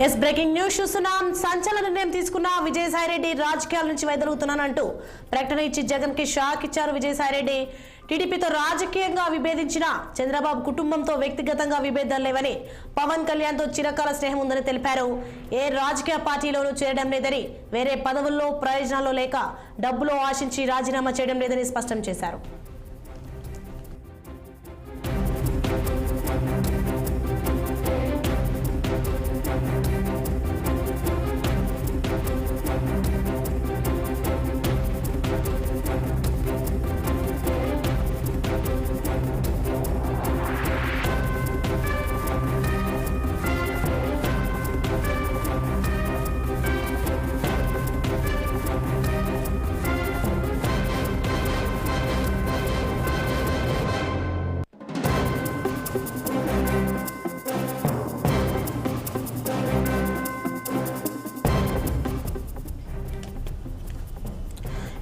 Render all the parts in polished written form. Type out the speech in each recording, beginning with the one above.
Yes breaking news చూస్తున్నాం. సంచలన నిర్ణయం తీసుకున్న విజయసాయిరెడ్డి రాజకీయాల నుంచి వైదొలుగుతున్నానంటూ ప్రకటన ఇచ్చి జగన్ కి షాక్ ఇచ్చారు. విజయసాయిరెడ్డి టీడీపీతో రాజకీయంగా విభేదించిన చంద్రబాబు కుటుంబంతో వ్యక్తిగతంగా విభేదాలు లేవని, పవన్ కళ్యాణ్ తో చిరకాల స్నేహం ఉందని తెలిపారు. ఏ రాజకీయ పార్టీలోనూ చేరడం లేదని, వేరే పదవుల్లో ప్రయోజనాలు లేక డబ్బులో ఆశించి రాజీనామా చేయడం లేదని స్పష్టం చేశారు.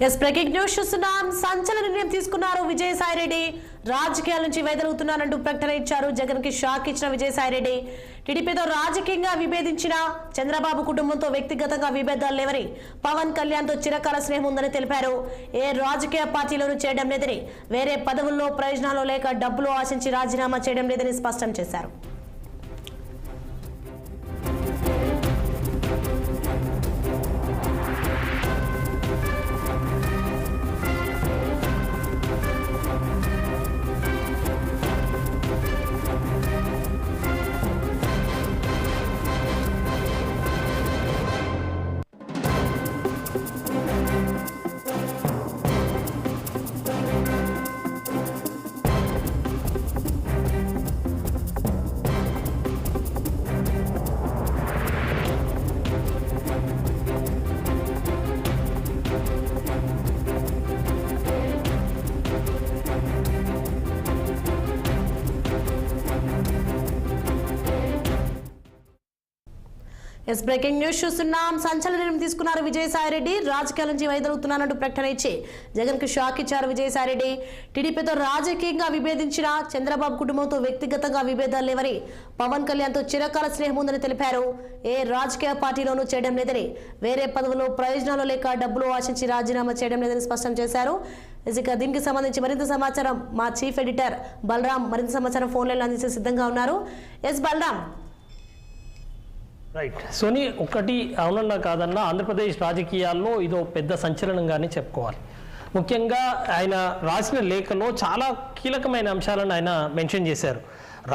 ఎస్ బ్రేకింగ్ న్యూస్ చూస్తున్నాం. సంచలన నిర్ణయం తీసుకున్నారు విజయసాయిరెడ్డి రాజకీయాల నుంచి వైదొలుగుతున్నారంటూ ప్రకటన ఇచ్చారు. జగన్ కి షాక్ ఇచ్చిన విజయసాయిరెడ్డి టీడీపీతో రాజకీయంగా విభేదించిన చంద్రబాబు కుటుంబంతో వ్యక్తిగతంగా విభేదాలు లేవని, పవన్ కళ్యాణ్ తో చిరకాల స్నేహం ఉందని తెలిపారు. ఏ రాజకీయ పార్టీలోనూ చేయడం లేదని, వేరే పదవుల్లో ప్రయోజనాలు లేక డబ్బులు ఆశించి రాజీనామా చేయడం లేదని స్పష్టం చేశారు. ఎస్ బ్రేకింగ్ న్యూస్ చూస్తున్నాం. సంచలన నిర్ణయం తీసుకున్నారు విజయసాయిరెడ్డి రాజకీయాల నుంచి వైదొలుగుతున్నానంటూ ప్రకటన ఇచ్చి జగన్ కు షాక్ ఇచ్చారు. విజయసాయిరెడ్డి టీడీపీతో రాజకీయంగా విభేదించిన చంద్రబాబు కుటుంబంతో వ్యక్తిగతంగా విభేదాలు లేవని, పవన్ కళ్యాణ్ తో చిరకాల స్నేహం ఉందని తెలిపారు. ఏ రాజకీయ పార్టీలోనూ చేయడం లేదని, వేరే పదవుల్లో ప్రయోజనాలు లేక డబ్బులు ఆశించి రాజీనామా చేయడం లేదని స్పష్టం చేశారు. ఇక దీనికి సంబంధించి మరింత సమాచారం మా చీఫ్ ఎడిటర్ బలరాం మరింత సమాచారం ఫోన్ లైన్ అందించే సిద్ధంగా ఉన్నారు. ఎస్ బలరాం. రైట్ సోని, ఒకటి అవునన్నా కాదన్నా ఆంధ్రప్రదేశ్ రాజకీయాల్లో ఇదో పెద్ద సంచలనంగానే చెప్పుకోవాలి. ముఖ్యంగా ఆయన రాసిన లేఖలో చాలా కీలకమైన అంశాలను ఆయన మెన్షన్ చేశారు.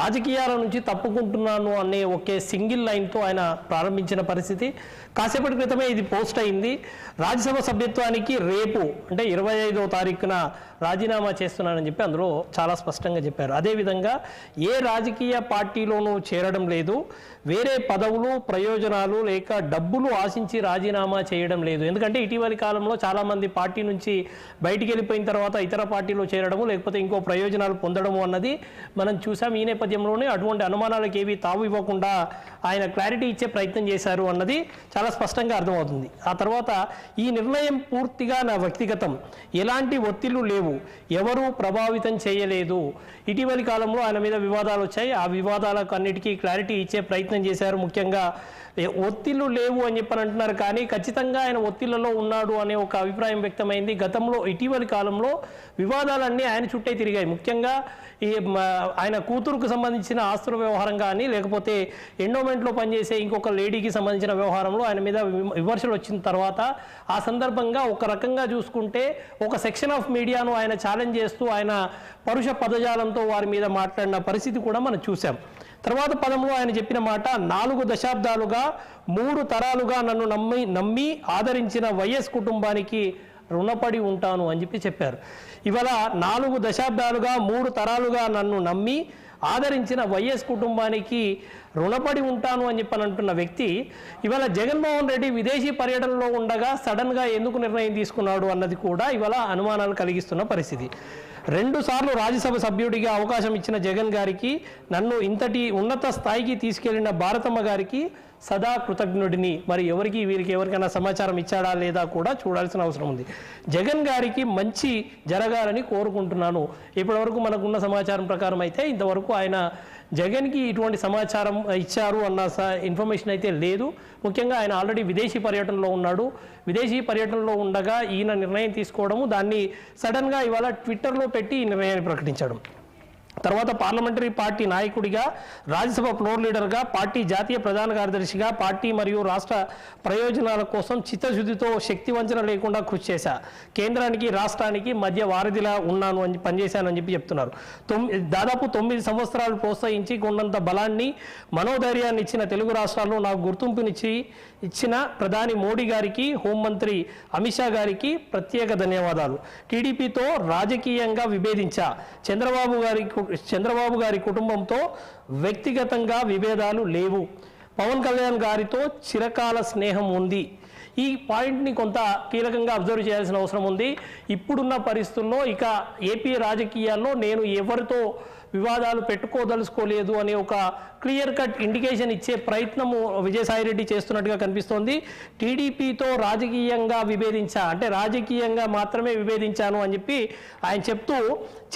రాజకీయాల నుంచి తప్పుకుంటున్నాను అనే ఒకే సింగిల్ లైన్తో ఆయన ప్రారంభించిన పరిస్థితి. కాసేపటి క్రితమే ఇది పోస్ట్ అయింది. రాజ్యసభ సభ్యత్వానికి రేపు అంటే 25వ తారీఖున రాజీనామా చేస్తున్నానని చెప్పి అందులో చాలా స్పష్టంగా చెప్పారు. అదేవిధంగా ఏ రాజకీయ పార్టీలోనూ చేరడం లేదు, వేరే పదవులు ప్రయోజనాలు లేక డబ్బులు ఆశించి రాజీనామా చేయడం లేదు. ఎందుకంటే ఇటీవలి కాలంలో చాలామంది పార్టీ నుంచి బయటికి వెళ్ళిపోయిన తర్వాత ఇతర పార్టీలో చేరడము లేకపోతే ఇంకో ప్రయోజనాలు పొందడము అన్నది మనం చూసాం. ఈ నేపథ్యంలోనే అటువంటి అనుమానాలకు ఏవి తావు ఇవ్వకుండా ఆయన క్లారిటీ ఇచ్చే ప్రయత్నం చేశారు అన్నది చాలా స్పష్టంగా అర్థమవుతుంది. ఆ తర్వాత ఈ నిర్ణయం పూర్తిగా నా వ్యక్తిగతం, ఎలాంటి ఒత్తిళ్లు లేవు, ఎవరూ ప్రభావితం చేయలేదు. ఇటీవలి కాలంలో ఆయన మీద వివాదాలు వచ్చాయి. ఆ వివాదాలకు అన్నిటికీ క్లారిటీ ఇచ్చే ప్రయత్నం చేశారు. ముఖ్యంగా ఒత్తిళ్లు లేవు అని చెప్పని అంటున్నారు, కానీ ఖచ్చితంగా ఆయన ఒత్తిళ్లలో ఉన్నాడు అనే ఒక అభిప్రాయం వ్యక్తమైంది. గతంలో ఇటీవలి కాలంలో వివాదాలన్నీ ఆయన చుట్టే తిరిగాయి. ముఖ్యంగా ఈ ఆయన కూతురుకు సంబంధించిన ఆస్తుల వ్యవహారం కానీ లేకపోతే ఎండోమెంట్లో పనిచేసే ఇంకొక లేడీకి సంబంధించిన వ్యవహారంలో ఆయన మీద విమర్శలు వచ్చిన తర్వాత ఆ సందర్భంగా ఒక రకంగా చూసుకుంటే ఒక సెక్షన్ ఆఫ్ మీడియాను ఆయన ఛాలెంజ్ చేస్తూ ఆయన పరుష పదజాలంతో వారి మీద మాట్లాడిన పరిస్థితి కూడా మనం చూసాం. తర్వాత పదంలో ఆయన చెప్పిన మాట, 4 దశాబ్దాలుగా 3 తరాలుగా నన్ను నమ్మి ఆదరించిన వైఎస్ కుటుంబానికి రుణపడి ఉంటాను అని చెప్పారు. ఇవాళ 4 దశాబ్దాలుగా 3 తరాలుగా నన్ను నమ్మి ఆదరించిన వైఎస్ కుటుంబానికి రుణపడి ఉంటాను అని అంటున్న వ్యక్తి ఇవాళ జగన్మోహన్ రెడ్డి విదేశీ పర్యటనలో ఉండగా సడన్గా ఎందుకు నిర్ణయం తీసుకున్నాడు అన్నది కూడా ఇవాళ అనుమానాలు కలిగిస్తున్న పరిస్థితి. 2 సార్లు రాజ్యసభ సభ్యుడిగా అవకాశం ఇచ్చిన జగన్ గారికి, నన్ను ఇంతటి ఉన్నత స్థాయికి తీసుకెళ్లిన భారతమ్మ గారికి సదా కృతజ్ఞుడిని. మరి వీరికి ఎవరికైనా సమాచారం ఇచ్చాడా లేదా కూడా చూడాల్సిన అవసరం ఉంది. జగన్ గారికి మంచి జరగాలని కోరుకుంటున్నాను. ఇప్పటివరకు మనకున్న సమాచారం ప్రకారం అయితే ఇంతవరకు ఆయన జగన్కి ఇటువంటి సమాచారం ఇచ్చారు అన్న ఇన్ఫర్మేషన్ అయితే లేదు. ముఖ్యంగా ఆయన ఆల్రెడీ విదేశీ పర్యటనలో ఉన్నాడు. విదేశీ పర్యటనలో ఉండగా ఈయన నిర్ణయం తీసుకోవడము, దాన్ని సడన్గా ఇవాళ ట్విట్టర్లో పెట్టి ఈ నిర్ణయాన్ని ప్రకటించడం. తర్వాత పార్లమెంటరీ పార్టీ నాయకుడిగా, రాజ్యసభ ఫ్లోర్ లీడర్గా, పార్టీ జాతీయ ప్రధాన కార్యదర్శిగా పార్టీ మరియు రాష్ట్ర ప్రయోజనాల కోసం చిత్తశుద్ధితో శక్తి వంచన లేకుండా కృషి చేశా. కేంద్రానికి రాష్ట్రానికి మధ్య వారధిలా ఉన్నాను అని పనిచేశానని చెప్పి చెప్తున్నారు. దాదాపు 9 సంవత్సరాలు ప్రోత్సహించి కొండంత బలాన్ని, మనోధైర్యాన్ని ఇచ్చిన తెలుగు రాష్ట్రాల్లో నాకు ఇచ్చిన ప్రధాని మోడీ గారికి, హోంమంత్రి అమిత్ షా గారికి ప్రత్యేక ధన్యవాదాలు. టీడీపీతో రాజకీయంగా విభేదించా. చంద్రబాబు గారి కుటుంబంతో వ్యక్తిగతంగా విభేదాలు లేవు. పవన్ కళ్యాణ్ గారితో చిరకాల స్నేహం ఉంది. ఈ పాయింట్ని కొంత కీలకంగా అబ్జర్వ్ చేయాల్సిన అవసరం ఉంది. ఇప్పుడున్న పరిస్థితుల్లో ఇక ఏపీ రాజకీయాల్లో నేను ఎవరితో వివాదాలు పెట్టుకోదలుచుకోలేదు అనే ఒక క్లియర్ కట్ ఇండికేషన్ ఇచ్చే ప్రయత్నము విజయసాయిరెడ్డి చేస్తున్నట్టుగా కనిపిస్తోంది. టీడీపీతో రాజకీయంగా విభేదించా అంటే రాజకీయంగా మాత్రమే విభేదించాను అని చెప్పి ఆయన చెప్తూ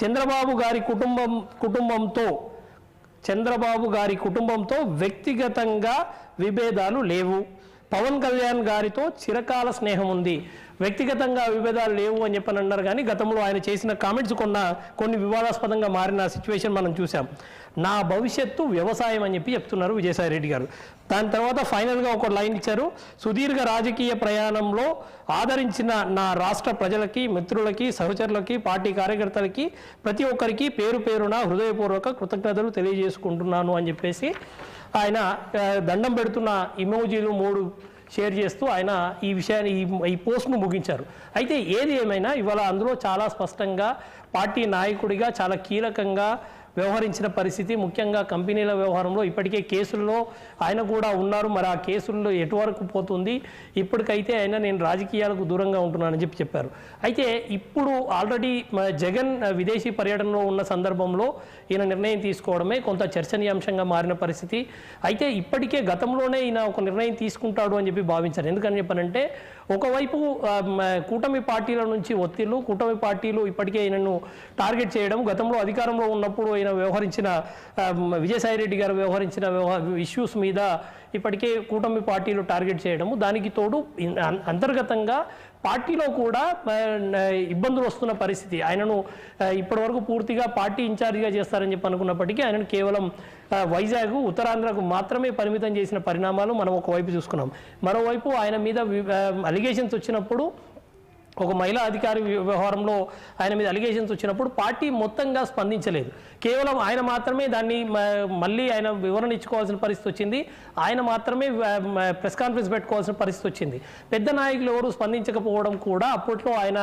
చంద్రబాబు గారి కుటుంబంతో వ్యక్తిగతంగా విభేదాలు లేవు. పవన్ కళ్యాణ్ గారితో చిరకాల స్నేహం ఉంది. వ్యక్తిగతంగా విభేదాలు లేవు అని చెప్పని అన్నారు. కానీ గతంలో ఆయన చేసిన కామెంట్స్ కొన్ని వివాదాస్పదంగా మారిన సిచ్యువేషన్ మనం చూసాం. నా భవిష్యత్తు వ్యవసాయం అని చెప్పి చెప్తున్నారు విజయసాయిరెడ్డి గారు. దాని తర్వాత ఫైనల్గా ఒక లైన్ ఇచ్చారు. సుదీర్ఘ రాజకీయ ప్రయాణంలో ఆదరించిన నా రాష్ట్ర ప్రజలకి, మిత్రులకి, సహచరులకి, పార్టీ కార్యకర్తలకి, ప్రతి ఒక్కరికి పేరు పేరున హృదయపూర్వక కృతజ్ఞతలు తెలియజేసుకుంటున్నాను అని చెప్పేసి ఆయన దండం పెడుతున్న ఇమోజీలు 3 షేర్ చేస్తూ ఆయన ఈ విషయాన్ని ఈ పోస్ట్ను ముగించారు. అయితే ఏది ఏమైనా ఇవాళ అందులో చాలా స్పష్టంగా పార్టీ నాయకుడిగా చాలా కీలకంగా వ్యవహరించిన పరిస్థితి, ముఖ్యంగా కంపెనీల వ్యవహారంలో ఇప్పటికే కేసుల్లో ఆయన కూడా ఉన్నారు. మరి ఆ కేసుల్లో ఎటువరకు పోతుంది, ఇప్పటికైతే ఆయన నేను రాజకీయాలకు దూరంగా ఉంటున్నానని చెప్పారు. అయితే ఇప్పుడు ఆల్రెడీ జగన్ విదేశీ పర్యటనలో ఉన్న సందర్భంలో ఈయన నిర్ణయం తీసుకోవడమే కొంత చర్చనీయాంశంగా మారిన పరిస్థితి. అయితే ఇప్పటికే గతంలోనే ఈయన ఒక నిర్ణయం తీసుకుంటాడు అని చెప్పి భావించారు. ఎందుకని చెప్పనంటే ఒకవైపు కూటమి పార్టీల నుంచి ఒత్తిళ్లు, కూటమి పార్టీలు ఇప్పటికే ఈయనను టార్గెట్ చేయడం, గతంలో అధికారంలో ఉన్నప్పుడు ఆయన వ్యవహరించిన విజయసాయిరెడ్డి గారు వ్యవహరించిన ఇష్యూస్ మీద ఇప్పటికే కూటమి పార్టీలు టార్గెట్ చేయడము, దానికి తోడు అంతర్గతంగా పార్టీలో కూడా ఇబ్బందులు వస్తున్న పరిస్థితి. ఆయనను ఇప్పటివరకు పూర్తిగా పార్టీ ఇన్ఛార్జిగా చేస్తారని చెప్పి అనుకున్నప్పటికీ ఆయనను కేవలం వైజాగ్, ఉత్తరాంధ్రకు మాత్రమే పరిమితం చేసిన పరిణామాలు మనం ఒకవైపు చూసుకున్నాం. మరోవైపు ఆయన మీద అలిగేషన్స్ వచ్చినప్పుడు, ఒక మహిళా అధికారి వ్యవహారంలో ఆయన మీద అలిగేషన్స్ వచ్చినప్పుడు పార్టీ మొత్తంగా స్పందించలేదు. కేవలం ఆయన మాత్రమే దాన్ని మళ్ళీ ఆయన వివరణ ఇచ్చుకోవాల్సిన పరిస్థితి వచ్చింది. ఆయన మాత్రమే ప్రెస్ కాన్ఫరెన్స్ పెట్టుకోవాల్సిన పరిస్థితి వచ్చింది. పెద్ద నాయకులు ఎవరు స్పందించకపోవడం కూడా అప్పట్లో ఆయన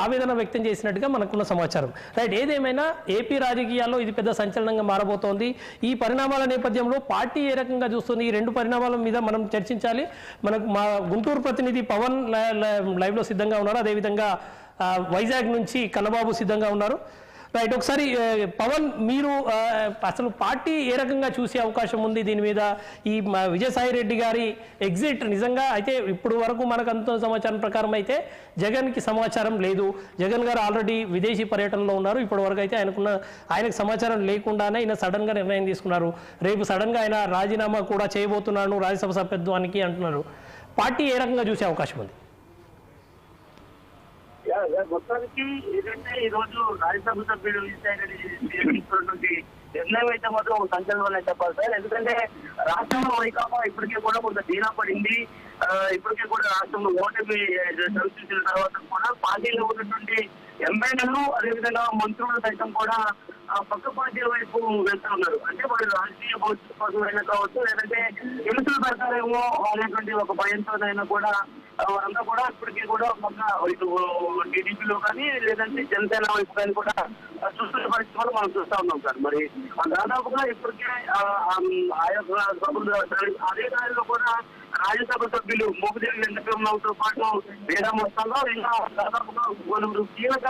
ఆవేదన వ్యక్తం చేసినట్టుగా మనకున్న సమాచారం. రైట్, ఏదేమైనా ఏపీ రాజకీయాల్లో ఇది పెద్ద సంచలనంగా మారబోతోంది. ఈ పరిణామాల నేపథ్యంలో పార్టీ ఏ రకంగా చూస్తుంది, ఈ 2 పరిణామాల మీద మనం చర్చించాలి. మనకు మా గుంటూరు ప్రతినిధి పవన్ లైవ్లో సిద్ధంగా ఉన్నారు. అదేవిధంగా వైజాగ్ నుంచి కన్నబాబు సిద్ధంగా ఉన్నారు. రైట్, ఒకసారి పవన్, మీరు అసలు పార్టీ ఏ రకంగా చూసే అవకాశం ఉంది దీని మీద? ఈ విజయసాయిరెడ్డి గారి ఎగ్జిట్ నిజంగా అయితే ఇప్పుడు వరకు మనకు అంత సమాచారం ప్రకారం అయితే జగన్కి సమాచారం లేదు. జగన్ గారు ఆల్రెడీ విదేశీ పర్యటనలో ఉన్నారు. ఇప్పటి వరకు అయితే ఆయనకు సమాచారం లేకుండానే ఆయన సడన్గా నిర్ణయం తీసుకున్నారు. రేపు సడన్గా ఆయన రాజీనామా కూడా చేయబోతున్నాను రాజ్యసభ సభ్యత్వానికి అంటున్నారు. పార్టీ ఏ రకంగా చూసే అవకాశం ఉంది? మొత్తానికి ఏదంటే ఈ రోజు రాజ్యసభ సభ్యులు తీసుకున్నటువంటి నిర్ణయం అయితే మాత్రం సంచలనం చెప్పాలి సార్. ఎందుకంటే రాష్ట్రంలో వైకాపా ఇప్పటికే కూడా కొంత ధీనా పడింది. ఇప్పటికే కూడా రాష్ట్రంలో ఓటమి సంస్థించిన తర్వాత కూడా పార్టీలో ఉన్నటువంటి ఎమ్మెల్యేలు, అదేవిధంగా మంత్రులు సైతం కూడా పక్క పార్టీల వైపు వెళ్తూ ఉన్నారు. అంటే వాళ్ళు రాజకీయ భవిష్యత్తు కోసమైనా కావచ్చు, లేదంటే ఎన్నికలు పెడతారేమో అనేటువంటి ఒక భయంతోనైనా కూడా వారంతా కూడా ఇప్పటికీ కూడా మొన్న ఇటు టీడీపీలో కానీ లేదంటే జనసేన వైపు కానీ కూడా చూస్తున్న పరిస్థితి కూడా మనం చూస్తా ఉన్నాం సార్. మరి దాదాపుగా ఇప్పటికే అదే దారిలో కూడా రాజ్యసభ సభ్యులు మోపిదేవి వెంకటరమణతో పాటు వేరే మొత్తంలో ఇంకా దాదాపుగా 4 కీలక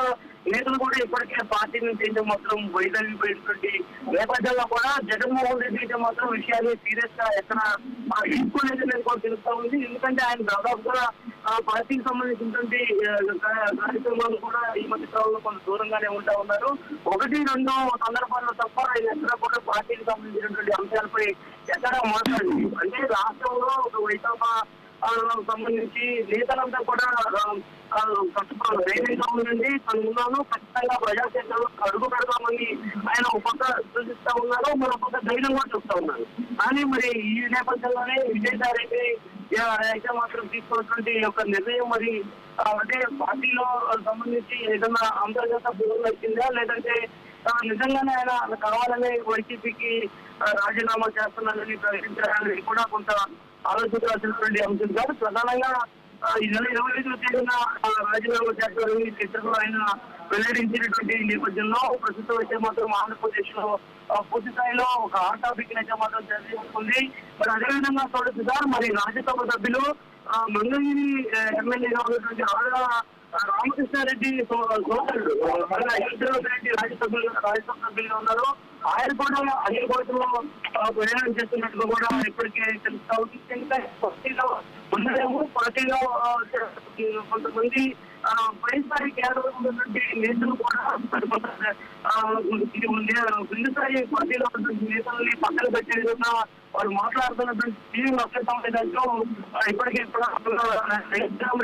నేతలు కూడా ఇప్పటికే పార్టీ నుంచి మొత్తం వైదొలిగిపోయినటువంటి నేపథ్యంలో కూడా జగన్మోహన్ రెడ్డి మాత్రం విషయాన్ని సీరియస్ గా ఎక్కడ తీసుకోలేదు కూడా తెలుస్తా ఉంది. ఎందుకంటే ఆయన దాదాపుగా పార్టీకి సంబంధించినటువంటి కార్యక్రమాలు కూడా ఈ మధ్య కాలంలో కొంత దూరంగానే ఉంటా ఉన్నారు. 1-2 సందర్భాల్లో తప్ప ఆయన ఎక్కడ కూడా పార్టీకి సంబంధించినటువంటి అంశాలపై ఎక్కడ మాట్లాడింది. అంటే రాష్ట్రంలో ఒక వైకాపా సంబంధించి నేతలంతా కూడా ధైర్యంగా ఉండండి, తను ఉన్నాను, ఖచ్చితంగా ప్రజాక్షేత్రంలో అడుగు పెడతామని ఆయన ఒక పక్క సూచిస్తా ఉన్నారు, మరో పక్క ధైర్యం కూడా చూస్తా ఉన్నారు. కానీ మరి ఈ నేపథ్యంలోనే విజయసాయిరెడ్డి అయితే మాత్రం తీసుకున్నటువంటి ఒక నిర్ణయం మరి అంటే పార్టీలో సంబంధించి ఏదైనా అంతర్గత బోధన వచ్చిందా, లేదంటే నిజంగానే ఆయన కావాలని వైసీపీకి రాజీనామా చేస్తున్నారని ప్రకటించాలని కూడా కొంత ఆలోచించాల్సినటువంటి అంశం కాదు. ప్రధానంగా ఈ నెల 25వ తేదీన రాజీనామా చేస్తారని చర్చలో ఆయన వెల్లడించినటువంటి నేపథ్యంలో ప్రస్తుతం అయితే మాత్రం ఆంధ్రప్రదేశ్ లో పూర్తి స్థాయిలో ఒక హాట్ టాపిక్ అయితే మాత్రం చర్చించుకుంది. మరి అదేవిధంగా చూడొచ్చుసార్, మరి రాజ్యసభ సభ్యులు మంగళగిరి ఎమ్మెల్యేగా ఉన్నటువంటి రామకృష్ణారెడ్డి సోదరుడు రెడ్డి రాజ్యసభ సభ్యులుగా ఉన్నారు. ఆయన కూడా అదే కోర్టులో ప్రయాణం చేస్తున్నట్లు కూడా ఇప్పటికే తెలుస్తా ఉంది. పార్టీలో ఉండలేము, పార్టీలో కొంతమంది పైస్థాయి కేంద్రంలో ఉన్నటువంటి నేతలు కూడా కింది స్థాయి పార్టీలో ఉన్నటువంటి నేతల్ని పక్కన పెట్టే విధంగా వాళ్ళు మాట్లాడుతున్నటువంటి టీవీ నష్టంలో ఇప్పటికే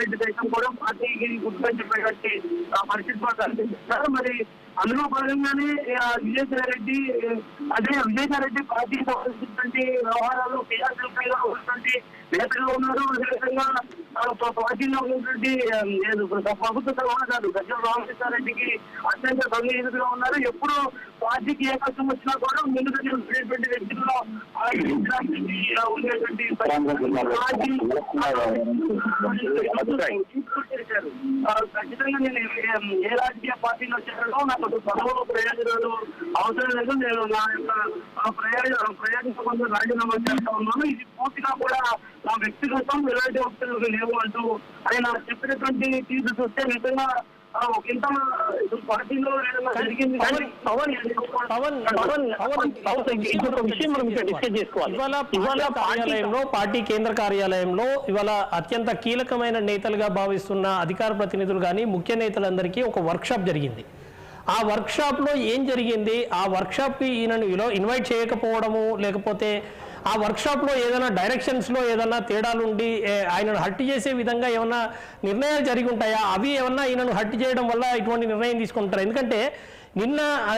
రెడ్డి సైతం కూడా పార్టీకి గుర్తుగా చెప్పేటువంటి పరిస్థితి కూడా కనిపిస్తున్నారు. మరి అందులో భాగంగానే విజయసాయిరెడ్డి పార్టీకి సంబంధించినటువంటి వ్యవహారాలు క్రియాశీలకంగా ఉన్నటువంటి నేతలు ఉన్నారు. అదేవిధంగా పార్టీలో ఉన్నటువంటి ప్రభుత్వ సలహాదారు గజ్జల రామకృష్ణారెడ్డికి అత్యంత సన్నిహితులుగా ఉన్నారు. ఎప్పుడు పార్టీకి ఏ కష్టం వచ్చినా కూడా ముందు దగ్గర ఉండేటువంటి వ్యక్తుల్లో ఉండేటువంటి ఖచ్చితంగా నేను ఏ రాజకీయ పార్టీలో చేరడో నాకు పదవులు ప్రయోజనాలు అవసరం లేదు, నేను నా యొక్క ప్రయోజనం రాజీనామా చేస్తా ఉన్నాను, ఇది పూర్తిగా కూడా నా వ్యక్తిగతం ఎలాంటి వస్తువులు లేవు అంటూ ఆయన చెప్పినటువంటి తీర్పు చూస్తే నిజంగా ఇంత పార్టీలో జరిగింది. పార్టీ కేంద్ర కార్యాలయంలో ఇవాళ అత్యంత కీలకమైన నేతలుగా భావిస్తున్న అధికార ప్రతినిధులు కానీ ముఖ్య నేతలందరికీ ఒక వర్క్ షాప్ జరిగింది. ఆ వర్క్ షాప్ లో ఏం జరిగింది, ఆ వర్క్ షాప్ కి ఈయనను ఇన్వైట్ చేయకపోవడము, లేకపోతే ఆ వర్క్ షాప్ లో ఏదైనా డైరెక్షన్స్ లో ఏదైనా తేడాలు ఉండి ఆయనను హర్ట్ చేసే విధంగా ఏమన్నా నిర్ణయాలు జరిగి ఉంటాయా, అవి ఏమన్నా ఈయనను హర్ట్ చేయడం వల్ల ఇటువంటి నిర్ణయం తీసుకుంటారు? ఎందుకంటే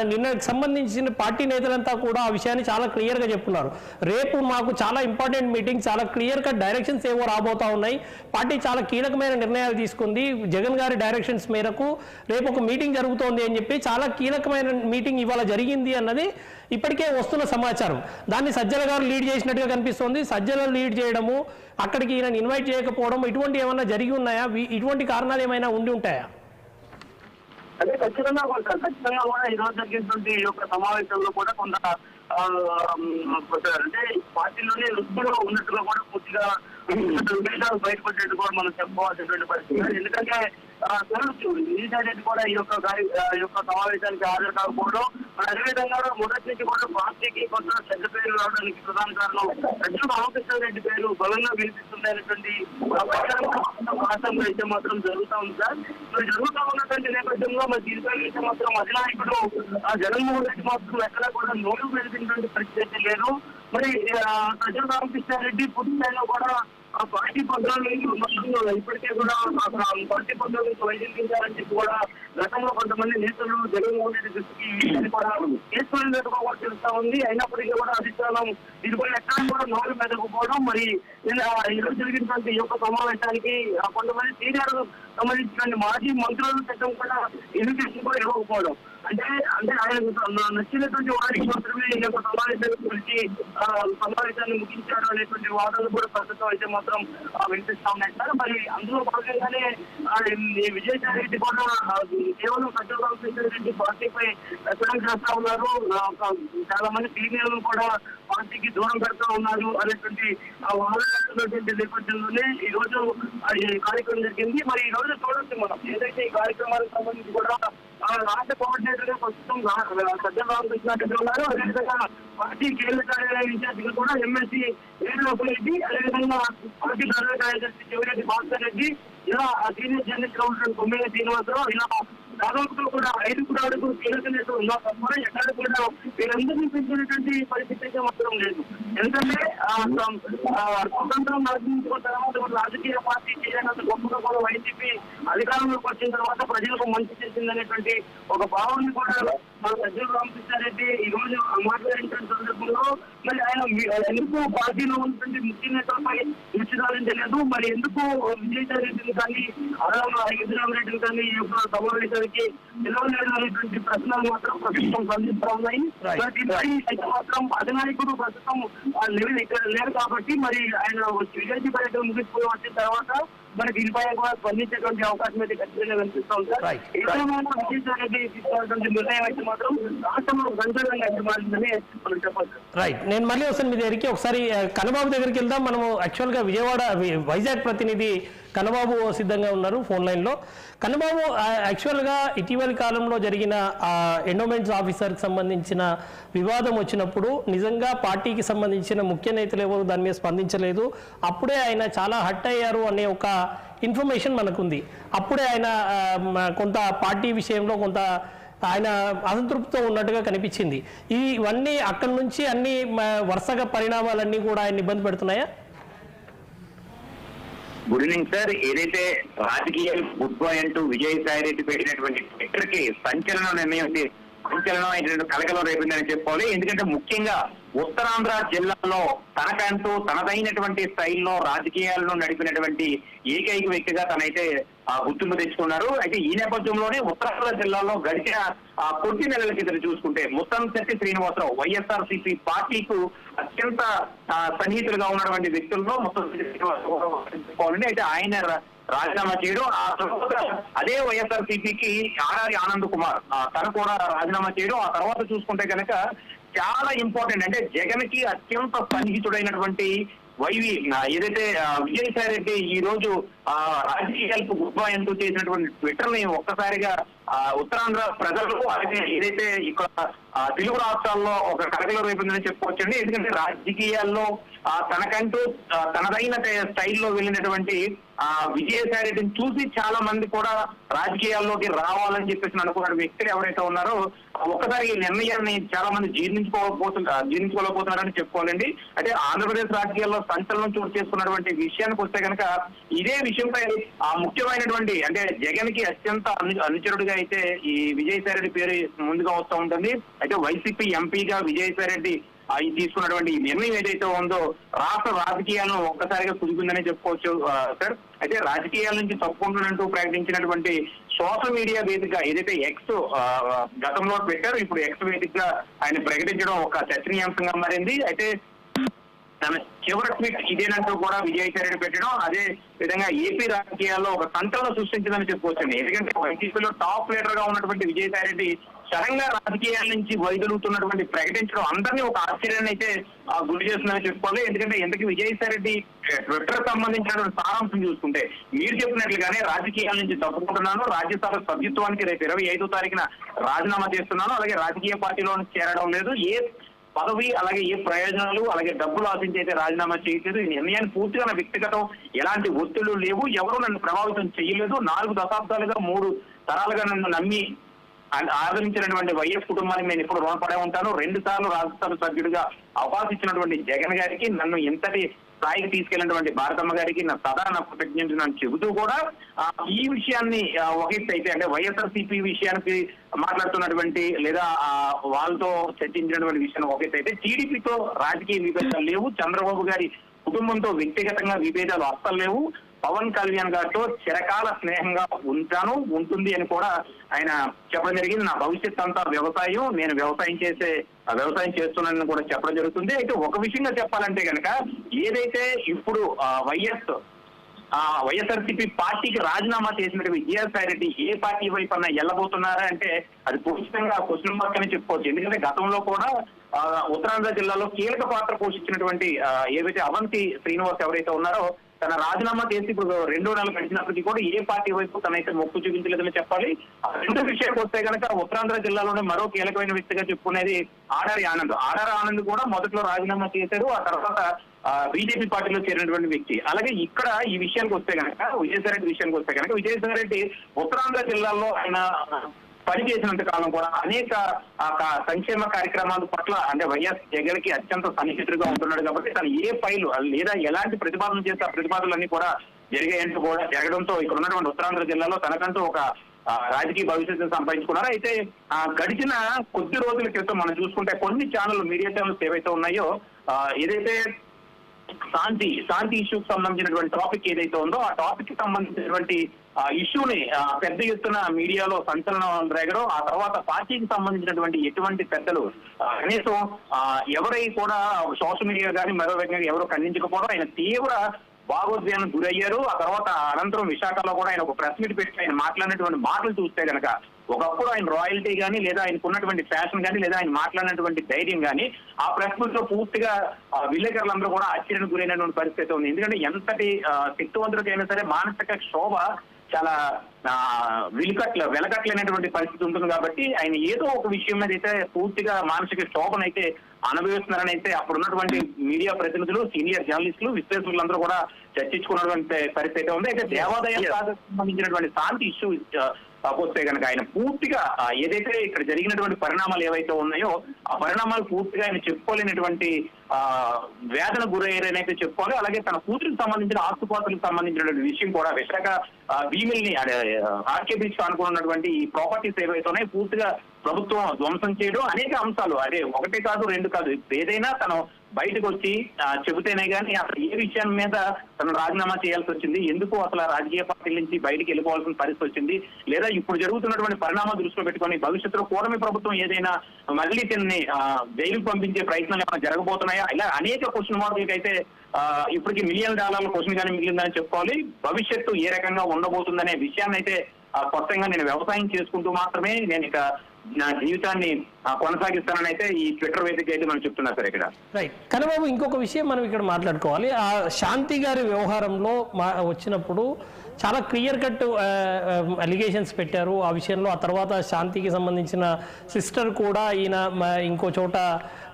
నిన్నకు సంబంధించిన పార్టీ నేతలంతా కూడా ఆ విషయాన్ని చాలా క్లియర్గా చెప్తున్నారు. రేపు మాకు చాలా ఇంపార్టెంట్ మీటింగ్, చాలా క్లియర్ కట్ డైరెక్షన్స్ ఏవో రాబోతా ఉన్నాయి, పార్టీ చాలా కీలకమైన నిర్ణయాలు తీసుకుంది, జగన్ గారి డైరెక్షన్స్ మేరకు రేపు ఒక మీటింగ్ జరుగుతోంది అని చెప్పి చాలా కీలకమైన మీటింగ్ ఇవాళ జరిగింది అన్నది ఇప్పటికే వస్తున్న సమాచారం. దాన్ని సజ్జల గారు లీడ్ చేసినట్టుగా కనిపిస్తోంది. సజ్జల లీడ్ చేయడము, అక్కడికి ఈయన ఇన్వైట్ చేయకపోవడం, ఇటువంటి ఏమైనా జరిగి ఉన్నాయా? ఇటువంటి కారణాలు ఏమైనా ఉండి ఉంటాయా? అదే ఖచ్చితంగా కూడా ఈ రోజు జరిగినటువంటి ఈ యొక్క సమావేశంలో కూడా కొంత అంటే పార్టీలోనే రుచులో ఉన్నట్టుగా కూడా పూర్తిగా విభేదాలు బయటపడేట్టు కూడా మనం చెప్పుకోవాల్సినటువంటి పరిస్థితి. ఎందుకంటే విజయసాయిరెడ్డి కూడా ఈ యొక్క సమావేశానికి హాజరు కాకపోవడం, అదేవిధంగా మొదటి నుంచి కూడా పార్టీకి కొంత చెడ్డ పేరు రావడానికి ప్రధాన కారణం గజ్జల రామకృష్ణారెడ్డి పేరు బలంగా వినిపిస్తుందనేటువంటి రాష్ట్రంలో అయితే మాత్రం జరుగుతూ ఉంది సార్. మరి జరుగుతూ ఉన్నటువంటి నేపథ్యంలో మరి దీనిపై అయితే మాత్రం అధినాయకుడు జగన్మోహన్ రెడ్డి మాత్రం ఎక్కడా కూడా నోటు వెలిగినటువంటి పరిస్థితి లేదు. మరి గజ్జల రామకృష్ణారెడ్డి పూర్తి స్థాయిలో కూడా పార్టీ పద్ధతులు ఇప్పటికే కూడా పార్టీ పద్ధతులకు వైద్యించాలని చెప్పి కూడా గతంలో కొంతమంది నేతలు జగన్మోహన్ రెడ్డి దృష్టికి కూడా తీసుకునేందుకు కూడా తెలుస్తా ఉంది. అయినప్పటికీ కూడా అధిష్టానం దీనిపై ఎక్కడ కూడా నోరు మెదకపోవడం, మరి ఈరోజు జరిగినటువంటి ఈ యొక్క సమావేశానికి కొంతమంది సీనియర్ సంబంధించినటువంటి మాజీ మంత్రులు చట్టం కూడా ఇన్విటేషన్ కూడా ఇవ్వకపోవడం, అంటే ఆయన నచ్చినటువంటి వారికి మాత్రమే ఈ యొక్క సమావేశాన్ని గురించి సమావేశాన్ని ముగించారు అనేటువంటి వాదనలు కూడా ప్రస్తుతం అయితే మాత్రం వినిపిస్తా ఉన్నాయి సార్. మరి అందులో భాగంగానే విజయసాయిరెడ్డి కూడా కేవలం గజ్జల రామకృష్ణారెడ్డి పార్టీపై ఎత్తడం చేస్తా ఉన్నారు, చాలా మంది సీనియర్లు కూడా పార్టీకి దూరం పెడతా ఉన్నారు అనేటువంటి వాదనటువంటి నేపథ్యంలోనే ఈ రోజు ఈ కార్యక్రమం జరిగింది. మరి ఈ రోజు చూడొచ్చు మనం ఏదైతే ఈ కార్యక్రమానికి సంబంధించి కూడా రాష్ట్ర కోఆర్డినేటర్ గా ప్రస్తుతం సజ్జల రామకృష్ణారెడ్డి ఉన్నారు. అదేవిధంగా పార్టీ కేంద్ర కార్యాలయ ఇన్ఛార్జిగా కూడా ఎమ్మెల్సీ రెడ్డి, అదేవిధంగా పార్టీ ప్రధాన కార్యదర్శి చెవిరెడ్డి భాస్కర్ రెడ్డి, ఇలా సీనియర్ జర్నలిస్ట్ గా ఉన్నటువంటి కొమ్మినేని శ్రీనివాసరావు, ఇలా దాదాపుగా కూడా 5 అడుగులు కీలక నేతలు ఉన్నా తప్ప ఎక్కడ కూడా వీరందరినీ పెంచినటువంటి పరిస్థితి అయితే మాత్రం లేదు. ఎందుకంటే స్వతంత్రం నడిపించుకున్న తర్వాత రాజకీయ పార్టీ చేయనంత గొప్పగా కూడా వైసీపీ అధికారంలోకి వచ్చిన తర్వాత ప్రజలకు మంచి చేసిందనేటువంటి ఒక భావాన్ని కూడా మన సజ్జల రామకృష్ణారెడ్డి ఈ రోజు మాట్లాడిన సందర్భంలో మరి ఆయన ఎందుకు పార్టీలో ఉన్నటువంటి ముఖ్య నేతలపై దృష్టిదారించలేదు, మరి ఎందుకు విజయసాయి రెడ్డిని కానీ ఎదురామరెడ్డిని కానీ సమావేశానికి నిలవలేదనేటువంటి ప్రశ్నలు మాత్రం ప్రస్తుతం సంధిస్తూ ఉన్నాయి. అయితే మాత్రం అధినాయకుడు ప్రస్తుతం ఇక్కడ లేరు కాబట్టి మరి ఆయన విదేశీ పర్యటన ముగిసిపోయి వచ్చిన తర్వాత మరి దీనిపై కూడా స్పందించేటువంటి అవకాశం అయితే ఖచ్చితంగా కనిపిస్తా ఉంది సార్. ఏదేమైనా విజయసాయి రెడ్డి తీసుకోవాల్సిన నిర్ణయం అయితే మాత్రం రాష్ట్రంలో సంచలనంగా మారిందని మనం చెప్పచ్చు. రైట్, నేను మళ్ళీ వస్తాను మీ దగ్గరికి. ఒకసారి కన్నబాబు దగ్గరికి వెళ్దాం. మనము యాక్చువల్గా వైజాగ్ ప్రతినిధి కన్నబాబు సిద్ధంగా ఉన్నారు ఫోన్ లైన్లో. కన్నబాబు, యాక్చువల్గా ఇటీవలి కాలంలో జరిగిన ఎండోమెంట్స్ ఆఫీసర్కి సంబంధించిన వివాదం వచ్చినప్పుడు నిజంగా పార్టీకి సంబంధించిన ముఖ్య నేతలు ఎవరు దాని మీద స్పందించలేదు. అప్పుడే ఆయన చాలా హర్ట్ అయ్యారు అనే ఒక ఇన్ఫర్మేషన్ మనకుంది. అప్పుడే ఆయన కొంత పార్టీ విషయంలో కొంత ఆయన అసంతృప్తితో ఉన్నట్టుగా కనిపించింది. ఇవన్నీ అక్కడి నుంచి అన్ని వరుసగా పరిణామాలన్నీ కూడా ఆయన ఇబ్బంది పెడుతున్నాయా? Good evening sir. ఏదైతే రాజకీయ గుడ్ బాయ్ అంటూ విజయసాయి రెడ్డి పెట్టినటువంటి ట్విట్టర్ కి సంచలన నిర్ణయం సంచలనమైనటువంటి కలకలం రేపిందని చెప్పుకోవాలి. ఎందుకంటే ముఖ్యంగా ఉత్తరాంధ్ర జిల్లాలో తనకంటూ తనదైనటువంటి స్థాయిలో రాజకీయాలను నడిపినటువంటి ఏకైక వ్యక్తిగా తనైతే గుర్తింపు తెచ్చుకున్నారు. అయితే ఈ నేపథ్యంలోనే ఉత్తరాంధ్ర జిల్లాలో గడిచిన కొద్ది నెలల కింద చూసుకుంటే ముత్తంశెట్టి శ్రీనివాసరావు వైఎస్ఆర్సీపీ పార్టీకు అత్యంత సన్నిహితులుగా ఉన్నటువంటి వ్యక్తుల్లో ముత్తంశెట్టి శ్రీనివాసరావు. అయితే ఆయన రాజీనామా చేయడం, ఆ తర్వాత అదే వైఎస్ఆర్సీపీకి ఆర్ఆర్ ఆనంద్ కుమార్ తను కూడా రాజీనామా చేయడం. ఆ తర్వాత చూసుకుంటే కనుక చాలా ఇంపార్టెంట్ అంటే జగన్ కి అత్యంత సన్నిహితుడైనటువంటి ఏదైతే విజయసాయి రెడ్డి ఈ రోజు రాజకీయాలకు గుడ్ బాయ్ అంటూ చేసినటువంటి ట్విట్టర్ ని ఒక్కసారిగా ఉత్తరాంధ్ర ప్రజలు అలాగే ఏదైతే ఇక్కడ తెలుగు రాష్ట్రాల్లో ఒక కలకలం రేపిందని చెప్పుకోవచ్చండి. ఎందుకంటే రాజకీయాల్లో తనకంటూ తనదైన స్టైల్లో వెళ్ళినటువంటి విజయసాయి రెడ్డిని చూసి చాలా మంది కూడా రాజకీయాల్లోకి రావాలని చెప్పేసి అనుకున్న వ్యక్తులు ఎవరైతే ఉన్నారో ఒక్కసారి ఈ నిర్ణయాన్ని చాలా మంది జీర్ణించుకోలేకపోతున్నారని చెప్పుకోవాలండి. అయితే ఆంధ్రప్రదేశ్ రాజకీయాల్లో సంచలనం చోటు చేసుకున్నటువంటి విషయానికి వస్తే కనుక ఇదే విషయంపై ముఖ్యమైనటువంటి అంటే జగన్ కి అత్యంత అనుచరుడిగా అయితే ఈ విజయసాయి రెడ్డి పేరు ముందుగా వస్తూ ఉంటుంది. అయితే వైసీపీ ఎంపీగా విజయసాయి రెడ్డి తీసుకున్నటువంటి నిర్ణయం ఏదైతే ఉందో రాష్ట్ర రాజకీయాలను ఒక్కసారిగా కుదిపిందనే చెప్పుకోవచ్చు సార్. అయితే రాజకీయాల నుంచి తప్పుకుంటున్నట్టు ప్రకటించినటువంటి సోషల్ మీడియా వేదికగా ఏదైతే ఎక్స్ గతంలో పెట్టారో ఇప్పుడు ఎక్స్ వేదికగా ఆయన ప్రకటించడం ఒక చర్చనీయాంశంగా మారింది. అయితే తన చివరి ట్వీట్ ఇదేనంటూ కూడా విజయసాయి రెడ్డి పెట్టడం అదే విధంగా ఏపీ రాజకీయాల్లో ఒక సంచలనం సృష్టించిందని చెప్పుకోవచ్చండి. ఎందుకంటే వైసీపీలో టాప్ లీడర్ గా ఉన్నటువంటి విజయసాయి రెడ్డి సడన్ గా రాజకీయాల నుంచి వైదొలుగుతున్నటువంటి ప్రకటించడం అందరినీ ఒక ఆశ్చర్యాన్ని అయితే గురి చేస్తుందని చెప్పుకోవాలి. ఎందుకంటే ఎందుకు విజయసాయి రెడ్డి ట్విట్టర్ సంబంధించినటువంటి సారాంశం చూసుకుంటే మీరు చెప్పినట్లుగానే రాజకీయాల నుంచి తప్పుకుంటున్నాను, రాజ్యసభ సభ్యత్వానికి రేపు 25వ తారీఖున రాజీనామా చేస్తున్నాను, అలాగే రాజకీయ పార్టీలో చేరడం లేదు, ఏ పదవి అలాగే ఏ ప్రయోజనాలు అలాగే డబ్బులు ఆశించి అయితే రాజీనామా చేయలేదు. ఈ నిర్ణయాన్ని పూర్తిగా నా వ్యక్తిగతం ఎలాంటి ఒత్తిళ్లు లేవు, ఎవరు నన్ను ప్రభావితం చేయలేదు. 4 దశాబ్దాలుగా 3 తరాలుగా నన్ను నమ్మి ఆదరించినటువంటి వైఎస్ కుటుంబానికి నేను ఎప్పుడు రుణపడే ఉంటాను. 2 సార్లు రాజ్యసభ సభ్యుడిగా అవకాశం ఇచ్చినటువంటి జగన్ గారికి, నన్ను ఎంతటి స్థాయికి తీసుకెళ్లినటువంటి భారతమ్మ గారికి నా సదా నా కృతజ్ఞతలు నన్ను చెబుతూ కూడా ఈ విషయాన్ని ఒక అయితే అంటే వైఎస్ఆర్సీపీ విషయానికి మాట్లాడుతున్నటువంటి లేదా వాళ్ళతో చర్చించినటువంటి విషయాన్ని ఒక అయితే టీడీపీతో రాజకీయ విభేదాలు లేవు, చంద్రబాబు గారి కుటుంబంతో వ్యక్తిగతంగా విభేదాలు అస్సలు లేవు, పవన్ కళ్యాణ్ గారితో చిరకాల స్నేహంగా ఉంటుంది అని కూడా ఆయన చెప్పడం జరిగింది. నా భవిష్యత్ అంతా వ్యవసాయం, నేను వ్యవసాయం చేస్తున్నానని కూడా చెప్పడం జరుగుతుంది. అయితే ఒక విషయంగా చెప్పాలంటే కనుక ఏదైతే ఇప్పుడు వైఎస్ఆర్సీపీ పార్టీకి రాజీనామా చేసినటువంటి విజయసాయి రెడ్డి ఏ పార్టీ వైపు అన్నా వెళ్ళబోతున్నారా అంటే అది ఖచ్చితంగా క్వశ్చన్ మార్క్ అని చెప్పుకోవచ్చు. ఎందుకంటే గతంలో కూడా ఉత్తరాంధ్ర జిల్లాలో కీలక పాత్ర పోషించినటువంటి ఏదైతే అవంతి శ్రీనివాస్ ఎవరైతే ఉన్నారో తన రాజీనామా చేసి ఇప్పుడు 2 నెలలు గడిచినప్పటికీ కూడా ఏ పార్టీ వైపు తనైతే మొక్కు చూపించలేదని చెప్పాలి. రెండో విషయానికి వస్తే కనుక ఉత్తరాంధ్ర జిల్లాలోనే మరో కీలకమైన వ్యక్తిగా చెప్పుకునేది ఆడారి ఆనంద్ కూడా మొదట్లో రాజీనామా చేశారు. ఆ తర్వాత బీజేపీ పార్టీలో చేరినటువంటి వ్యక్తి. అలాగే ఇక్కడ ఈ విషయానికి వస్తే కనుక విజయసాయిరెడ్డి విషయానికి వస్తే కనుక విజయసాయిరెడ్డి ఉత్తరాంధ్ర జిల్లాలో ఆయన పనిచేసినంత కాలం కూడా అనేక సంక్షేమ కార్యక్రమాల పట్ల అంటే వైఎస్ జగన్ కి అత్యంత సన్నిహితుడిగా ఉంటున్నాడు కాబట్టి తను ఏ ఫైలు లేదా ఎలాంటి ప్రతిపాదన చేస్తే ఆ ప్రతిపాదనలన్నీ కూడా జరిగాయంటూ కూడా జరగడంతో ఇక్కడ ఉన్నటువంటి ఉత్తరాంధ్ర జిల్లాలో తనకంటూ ఒక రాజకీయ భవిష్యత్తు సంపాదించుకున్నారు. అయితే గడిచిన కొద్ది రోజుల క్రితం మనం చూసుకుంటే కొన్ని మీడియా ఛానల్స్ ఏవైతే ఉన్నాయో ఏదైతే శాంతి ఇష్యూకి సంబంధించినటువంటి టాపిక్ ఏదైతే ఉందో ఆ టాపిక్ కి సంబంధించినటువంటి ఇష్యూని పెద్ద ఎత్తున మీడియాలో సంచలనం రేగడం, ఆ తర్వాత పార్టీకి సంబంధించినటువంటి ఎటువంటి పెద్దలు కనీసం ఎవరై కూడా సోషల్ మీడియా కానీ మరో విధంగా ఎవరు ఖండించకపోవడం ఆయన తీవ్ర భావోద్వేగానికి గురయ్యారు. ఆ తర్వాత అనంతరం విశాఖలో కూడా ఆయన ఒక ప్రెస్ మీట్ పెట్టి ఆయన మాట్లాడినటువంటి మాటలు చూస్తే కనుక ఒకప్పుడు ఆయన రాయల్టీ కానీ లేదా ఆయనకు ఉన్నటువంటి ఫ్యాషన్ కానీ లేదా ఆయన మాట్లాడినటువంటి ధైర్యం కానీ ఆ ప్రెస్ మీట్ లో పూర్తిగా విలేకరులందరూ కూడా ఆశ్చర్యానికి గురైనటువంటి పరిస్థితి ఉంది. ఎందుకంటే ఎంతటి శక్తివంతుడికైనా సరే మానసిక క్షోభ చాలా వెలకట్లేనటువంటి పరిస్థితి ఉంటుంది కాబట్టి ఆయన ఏదో ఒక విషయం మీద అయితే పూర్తిగా మానసిక క్షోభనైతే అనుభవిస్తున్నారని అయితే అప్పుడు ఉన్నటువంటి మీడియా ప్రతినిధులు సీనియర్ జర్నలిస్టులు విశ్లేషకులందరూ కూడా చర్చించుకున్నటువంటి పరిస్థితి ఉంది. అయితే దేవాదాయం సంబంధించినటువంటి శాంతి ఇష్యూ వస్తే కనుక ఆయన పూర్తిగా ఏదైతే ఇక్కడ జరిగినటువంటి పరిణామాలు ఏవైతే ఉన్నాయో ఆ పరిణామాలు పూర్తిగా ఆయన చెప్పుకోలేనటువంటి వేదన గురయ్యారనైతే చెప్పుకోవాలి. అలాగే తన కూతురికి సంబంధించిన ఆస్తుపాతులకు సంబంధించినటువంటి విషయం కూడా విశాఖ భీమిల్ని ఆర్కే బీచ్ అనుకున్నటువంటి ఈ ప్రాపర్టీస్ ఏవైతే ఉన్నాయో పూర్తిగా ప్రభుత్వం ధ్వంసం చేయడం అనేక అంశాలు అదే ఒకటే కాదు రెండు కాదు ఏదైనా తను బయటకు వచ్చి చెబితేనే కానీ అసలు ఏ విషయం మీద తను రాజీనామా చేయాల్సి వచ్చింది, ఎందుకు అసలు రాజకీయ పార్టీల నుంచి బయటికి వెళ్ళిపోవాల్సిన పరిస్థితి వచ్చింది, లేదా ఇప్పుడు జరుగుతున్నటువంటి పరిణామాలు దృష్టిలో పెట్టుకొని భవిష్యత్తులో కూటమి ప్రభుత్వం ఏదైనా మళ్ళీ తిన్ని జైలుకు పంపించే ప్రయత్నాలు ఏమైనా జరగబోతున్నాయా, ఇలా అనేక క్వశ్చన్ మార్కులకి అయితే ఇప్పటికి $1 మిలియన్ క్వశ్చన్ కానీ మిగిలిందని చెప్పుకోవాలి. భవిష్యత్తు ఏ రకంగా ఉండబోతుందనే విషయాన్ని అయితే స్పష్టంగా నేను వ్యవసాయం చేసుకుంటూ మాత్రమే నేను ఇక నా జీవితాన్ని కొనసాగిస్తానని అయితే ఈ ట్విట్టర్ వేదిక అయితే మనం చెప్తున్నారు సార్ ఇక్కడ. రైట్ కన్నబాబు, ఇంకొక విషయం మనం ఇక్కడ మాట్లాడుకోవాలి. ఆ శాంతి గారి వ్యవహారంలో వచ్చినప్పుడు చాలా క్లియర్ కట్ అలిగేషన్స్ పెట్టారు ఆ విషయంలో. ఆ తర్వాత శాంతికి సంబంధించిన సిస్టర్ కూడా ఈయన ఇంకో చోట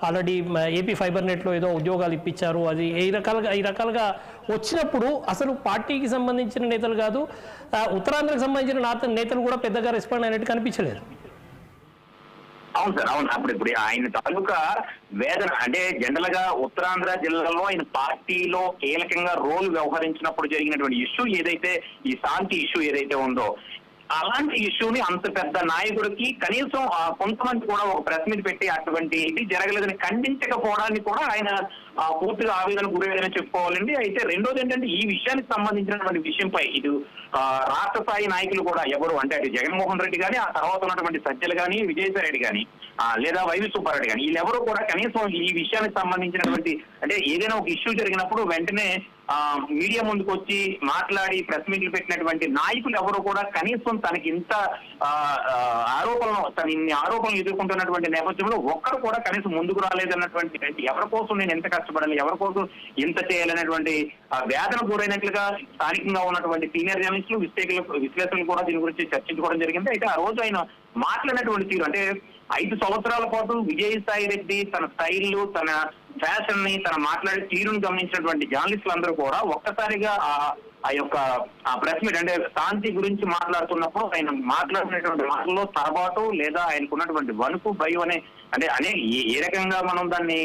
ఆల్రెడీ ఏపీ ఫైబర్ నెట్లో ఏదో ఉద్యోగాలు ఇప్పించారు. అది ఈ రకాలుగా వచ్చినప్పుడు అసలు పార్టీకి సంబంధించిన నేతలు కాదు, ఉత్తరాంధ్రకు సంబంధించిన నేతలు కూడా పెద్దగా రెస్పాండ్ అయినట్టు కనిపించలేదు. అవును సార్, అవును. ఇప్పుడు ఆయన తాలూకా వేదన అంటే జనరల్ గా ఉత్తరాంధ్ర జిల్లాలో ఆయన పార్టీలో కీలకంగా రోల్ వ్యవహరించినప్పుడు జరిగినటువంటి ఇష్యూ ఏదైతే ఈ శాంతి ఇష్యూ ఏదైతే ఉందో అలాంటి ఇష్యూని అంత పెద్ద నాయకుడికి కనీసం కొంతమంది కూడా ఒక ప్రెస్ మీట్ పెట్టి అటువంటి ఇది జరగలేదని ఖండించకపోవడానికి కూడా ఆయన పూర్తిగా ఆవేదన గురయ్యారని చెప్పుకోవాలండి. అయితే రెండోది ఏంటంటే ఈ విషయానికి సంబంధించినటువంటి విషయంపై ఇది రాష్ట్ర స్థాయి నాయకులు కూడా ఎవరు అంటే అటు జగన్మోహన్ రెడ్డి కానీ ఆ తర్వాత ఉన్నటువంటి సజ్జలు కానీ విజయసాయి రెడ్డి కానీ లేదా వైవి సుబ్బారెడ్డి కానీ వీళ్ళెవరూ కూడా కనీసం ఈ విషయానికి సంబంధించినటువంటి అంటే ఏదైనా ఒక ఇష్యూ జరిగినప్పుడు వెంటనే మీడియా ముందుకు వచ్చి మాట్లాడి ప్రెస్ మీట్లు పెట్టినటువంటి నాయకులు ఎవరు కూడా కనీసం తనకి ఇంత తన ఇన్ని ఆరోపణలు ఎదుర్కొంటున్నటువంటి నేపథ్యంలో ఒక్కరు కూడా కనీసం ముందుకు రాలేదన్నటువంటి ఎవరి కోసం నేను ఎంత కష్టపడాలి, ఎవరి కోసం ఇంత చేయాలనేటువంటి వేదన గురైనట్లుగా స్థానికంగా ఉన్నటువంటి సీనియర్ జర్నలిస్టులు విశ్లేషకులు కూడా దీని గురించి చర్చించుకోవడం జరిగింది. అయితే ఆ రోజు ఆయన మాట్లాడినటువంటి తీరు అంటే 5 సంవత్సరాల పాటు విజయసాయి రెడ్డి తన స్టైల్ తన ఫ్యాషన్ ని తన మాట్లాడే తీరును గమనించినటువంటి జర్నలిస్టులు అందరూ కూడా ఒక్కసారిగా ఆ యొక్క ప్రెస్ మీట్ అంటే శాంతి గురించి మాట్లాడుతున్నప్పుడు ఆయన మాట్లాడినటువంటి మాటల్లో తరబాటు లేదా ఆయనకున్నటువంటి వణుకు భయం అంటే ఏ రకంగా మనం దాన్ని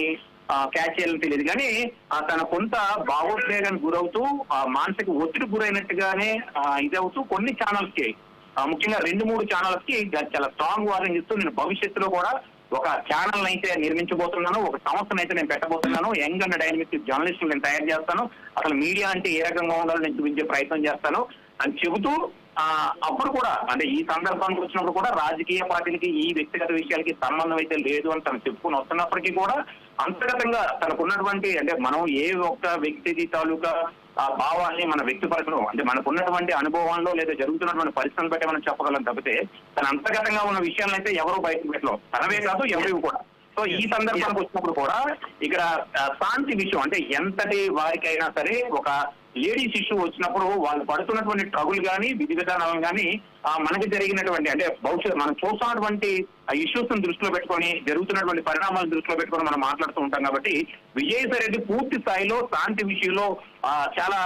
క్యాచ్ చేయాలని తెలియదు కానీ తన కొంత భావోద్వేగానికి గురవుతూ మానసిక ఒత్తిడి గురైనట్టుగానే ఇదవుతూ కొన్ని ఛానల్స్ కి ముఖ్యంగా 2-3 ఛానల్స్ కి చాలా స్ట్రాంగ్ వార్నింగ్ ఇస్తూ నేను భవిష్యత్తులో కూడా ఒక ఛానల్ అయితే నిర్మించబోతున్నాను, ఒక సంస్థను అయితే నేను పెట్టబోతున్నాను, యంగ్ అండ్ డైనమిక్ జర్నలిస్టులు నేను తయారు చేస్తాను, అసలు మీడియా అంటే ఏ రకంగా ఉండాలో నేను చూపించే ప్రయత్నం చేస్తాను అని చెబుతూ అప్పుడు కూడా అంటే ఈ సందర్భానికి వచ్చినప్పుడు కూడా రాజకీయ పార్టీలకి ఈ వ్యక్తిగత విషయాలకి సంబంధం అయితే లేదు అని తను చెప్పుకుని వస్తున్నప్పటికీ కూడా అంతర్గతంగా తనకున్నటువంటి అంటే మనం ఏ ఒక్క వ్యక్తి తాలూకా భావాన్ని మన వ్యక్తిపరచడం అంటే మనకున్నటువంటి అనుభవంలో లేదా జరుగుతున్నటువంటి పరిస్థితులను బట్టి మనం చెప్పగలం తప్పితే తన అంతర్గతంగా ఉన్న విషయాలను అయితే ఎవరు బయటకు పెట్టలేం, తనవే కాదు ఎవరివి కూడా. సో ఈ సందర్భానికి వచ్చినప్పుడు కూడా ఇక్కడ శాంతి విషయం అంటే ఎంతటి వారికైనా సరే ఒక లేడీస్ ఇష్యూ వచ్చినప్పుడు వాళ్ళు పడుతున్నటువంటి ట్రబుల్ కానీ విధి విధానాలను కానీ మనకి జరిగినటువంటి అంటే భవిష్యత్ మనం చూస్తున్నటువంటి ఇష్యూస్ దృష్టిలో పెట్టుకొని జరుగుతున్నటువంటి పరిణామాలను దృష్టిలో పెట్టుకొని మనం మాట్లాడుతూ ఉంటాం. కాబట్టి విజయసాయి రెడ్డి పూర్తి స్థాయిలో శాంతి విషయంలో చాలా